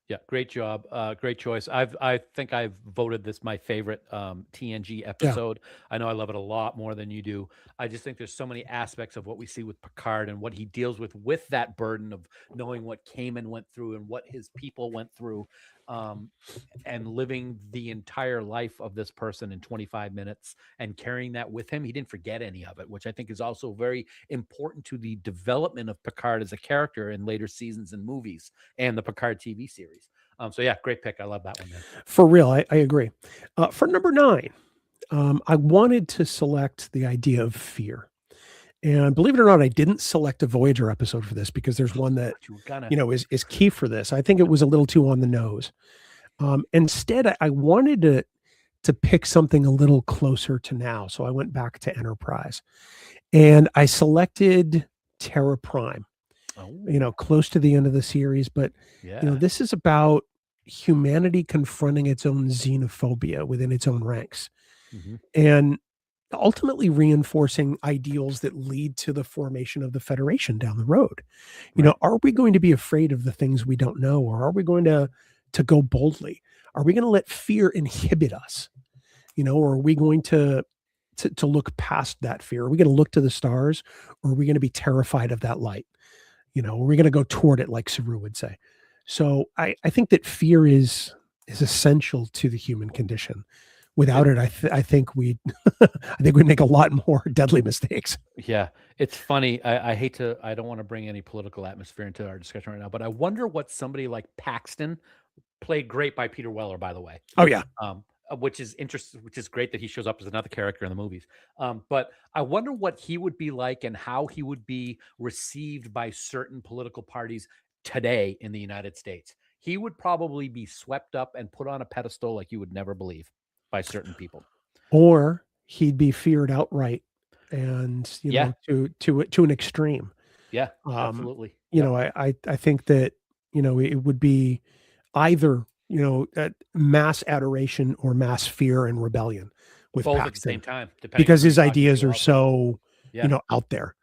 Yeah, great job. Great choice. I think I've voted this my favorite TNG episode. I know I love it a lot more than you do. I just think there's so many aspects of what we see with Picard and what he deals with that burden of knowing what Kamen went through and what his people went through, um, and living the entire life of this person in 25 minutes and carrying that with him. He didn't forget any of it, which I think is also very important to the development of Picard as a character in later seasons and movies and the Picard TV series. So yeah, great pick. I love that one, man. For real, I agree. For number 9, I wanted to select the idea of fear. And believe it or not, I didn't select a Voyager episode for this because there's one that, You were gonna. is key for this. I think it was a little too on the nose. Instead, I wanted to pick something a little closer to now. So I went back to Enterprise and I selected Terra Prime, Oh, close to the end of the series. But, yeah. this is about humanity confronting its own xenophobia within its own ranks Mhm. and ultimately reinforcing ideals that lead to the formation of the Federation down the road. Right. Are we going to be afraid of the things we don't know, or are we going to go boldly? Are we going to let fear inhibit us? Or are we going to look past that fear? Are we going to look to the stars, or are we going to be terrified of that light? Are we going to go toward it, like Saru would say? So I think that fear is essential to the human condition. Without it, I think we'd make a lot more deadly mistakes. Yeah, it's funny. I hate to. I don't want to bring any political atmosphere into our discussion right now, but I wonder what somebody like Paxton, played great by Peter Weller, by the way. Oh yeah, Which is interesting. Which is great that he shows up as another character in the movies. But I wonder what he would be like and how he would be received by certain political parties today in the United States. he would probably be swept up and put on a pedestal like you would never believe by certain people. Or he'd be feared outright, and Yeah. to an extreme. Yeah, absolutely. Yep. I think that it would be either mass adoration or mass fear and rebellion with Both at the Paxton, same time, depending because on who his you're talking ideas to are also. so Yeah. out there.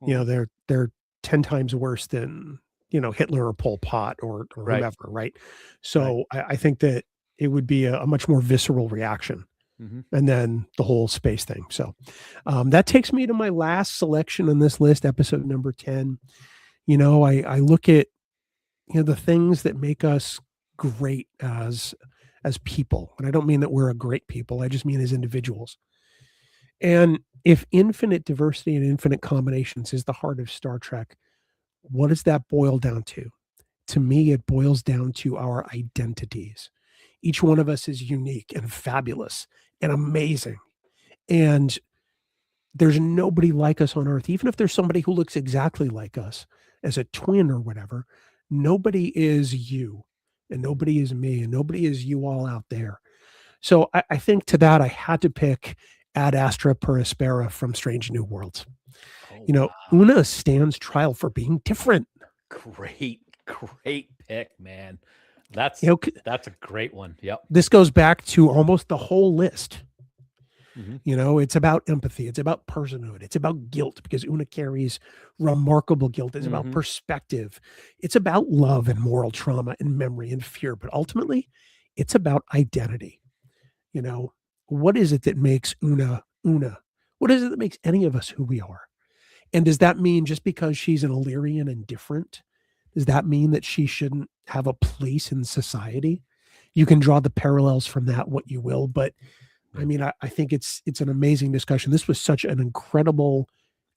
Mhm. They're 10 times worse than Hitler or Pol Pot or Right. whomever, right? So I think that it would be a much more visceral reaction. Mhm. And then the whole space thing. So that takes me to my last selection on this list, episode number 10. I look at the things that make us great as people, and I don't mean that we're a great people. I just mean as individuals. And if infinite diversity and infinite combinations is the heart of Star Trek, what does that boil down to? To me, it boils down to our identities. Each one of us is unique and fabulous and amazing. And there's nobody like us on Earth. Even if there's somebody who looks exactly like us as a twin or whatever, nobody is you, and nobody is me, and nobody is you all out there. So I think to that, I had to pick Ad Astra per Aspera from Strange New Worlds. Oh, wow. Una stands trial for being different. Great pick, man. That's a great one. Yep. This goes back to almost the whole list. Mhm. It's about empathy. It's about personhood. It's about guilt, because Una carries remarkable guilt. It's about Mhm. perspective. It's about love and moral trauma and memory and fear. But ultimately, it's about identity. What is it that makes Una Una? What is it that makes any of us who we are? And does that mean just because she's an Illyrian and different, does that mean that she shouldn't have a place in society? You can draw the parallels from that what you will, but I mean, I think it's an amazing discussion. This was such an incredible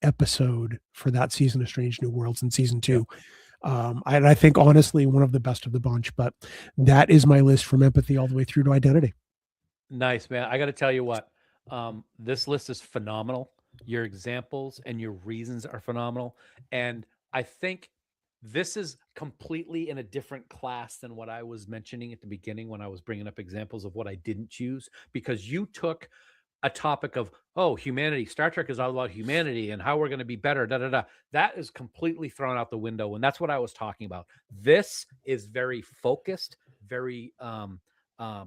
episode for that season of Strange New Worlds in season 2. I think honestly one of the best of the bunch. But that is my list from empathy all the way through to identity. Nice, man. I got to tell you what, this list is phenomenal. Your examples and your reasons are phenomenal. And I think this is completely in a different class than what I was mentioning at the beginning when I was bringing up examples of what I didn't choose, because you took a topic of, humanity. Star Trek is all about humanity and how we're going to be better. Da, da, da. That is completely thrown out the window. And that's what I was talking about. This is very focused, very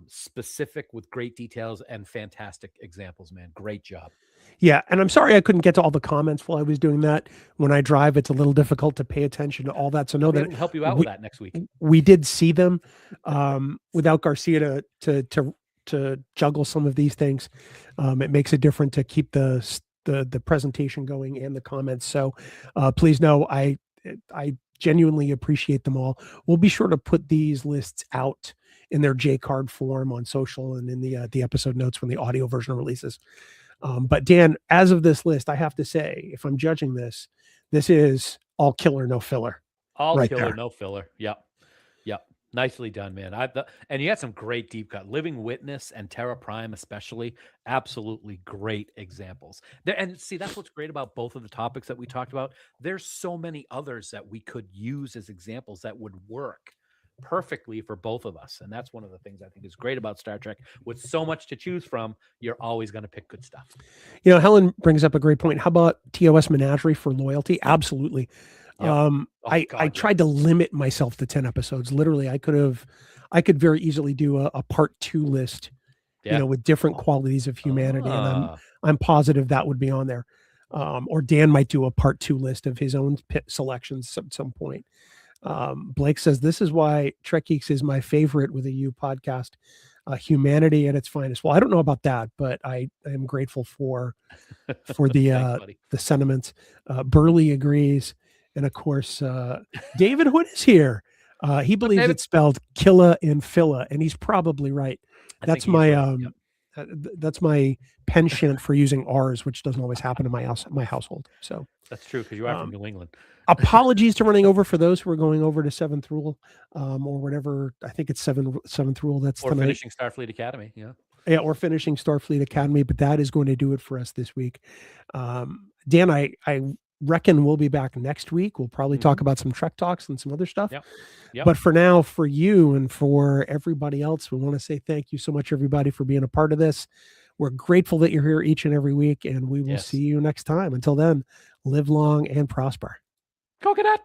specific, with great details and fantastic examples, man. Great job. Yeah, and I'm sorry I couldn't get to all the comments while I was doing that. When I drive, it's a little difficult to pay attention to all that. So know I'll be that able to help you out with that next week. We did see them without Garcia to juggle some of these things. It makes it different to keep the presentation going and the comments. So please know I genuinely appreciate them all. We'll be sure to put these lists out in their J-card form on social and in the episode notes when the audio version releases. But Dan, as of this list, I have to say, if I'm judging this is all killer, no filler. All right killer, there. no filler. Yep. Nicely done, man. And you had some great deep cut. Living Witness and Terra Prime, especially, absolutely great examples. And see, that's what's great about both of the topics that we talked about. There's so many others that we could use as examples that would work perfectly for both of us. And that's one of the things I think is great about Star Trek. With so much to choose from, you're always going to pick good stuff. Helen brings up a great point. How about TOS Menagerie for loyalty? Absolutely. Yep. I tried to limit myself to 10 episodes. Literally, I could very easily do a part 2 list, with different qualities of humanity. And I'm positive that would be on there. Or Dan might do a part 2 list of his own selections at some point. Blake says, this is why Trek Geeks is my favorite with a U podcast, humanity at its finest. Well, I don't know about that, but I am grateful for the sentiments. Burley agrees. And of course, David Hood is here. He believes it's spelled Killa and Phila, and he's probably right. That's my that's my penchant for using R's, which doesn't always happen in my household. So that's true, because you are from New England. Apologies to running over for those who are going over to 7th Rule, or whatever. I think it's 7th Rule. That's or tonight. Finishing Starfleet Academy. Yeah, or finishing Starfleet Academy. But that is going to do it for us this week. Dan, I reckon we'll be back next week. We'll probably talk about some Trek talks and some other stuff. Yep. But for now, for you and for everybody else, we want to say thank you so much, everybody, for being a part of this. We're grateful that you're here each and every week, and we will see you next time. Until then, live long and prosper. Go Cadet!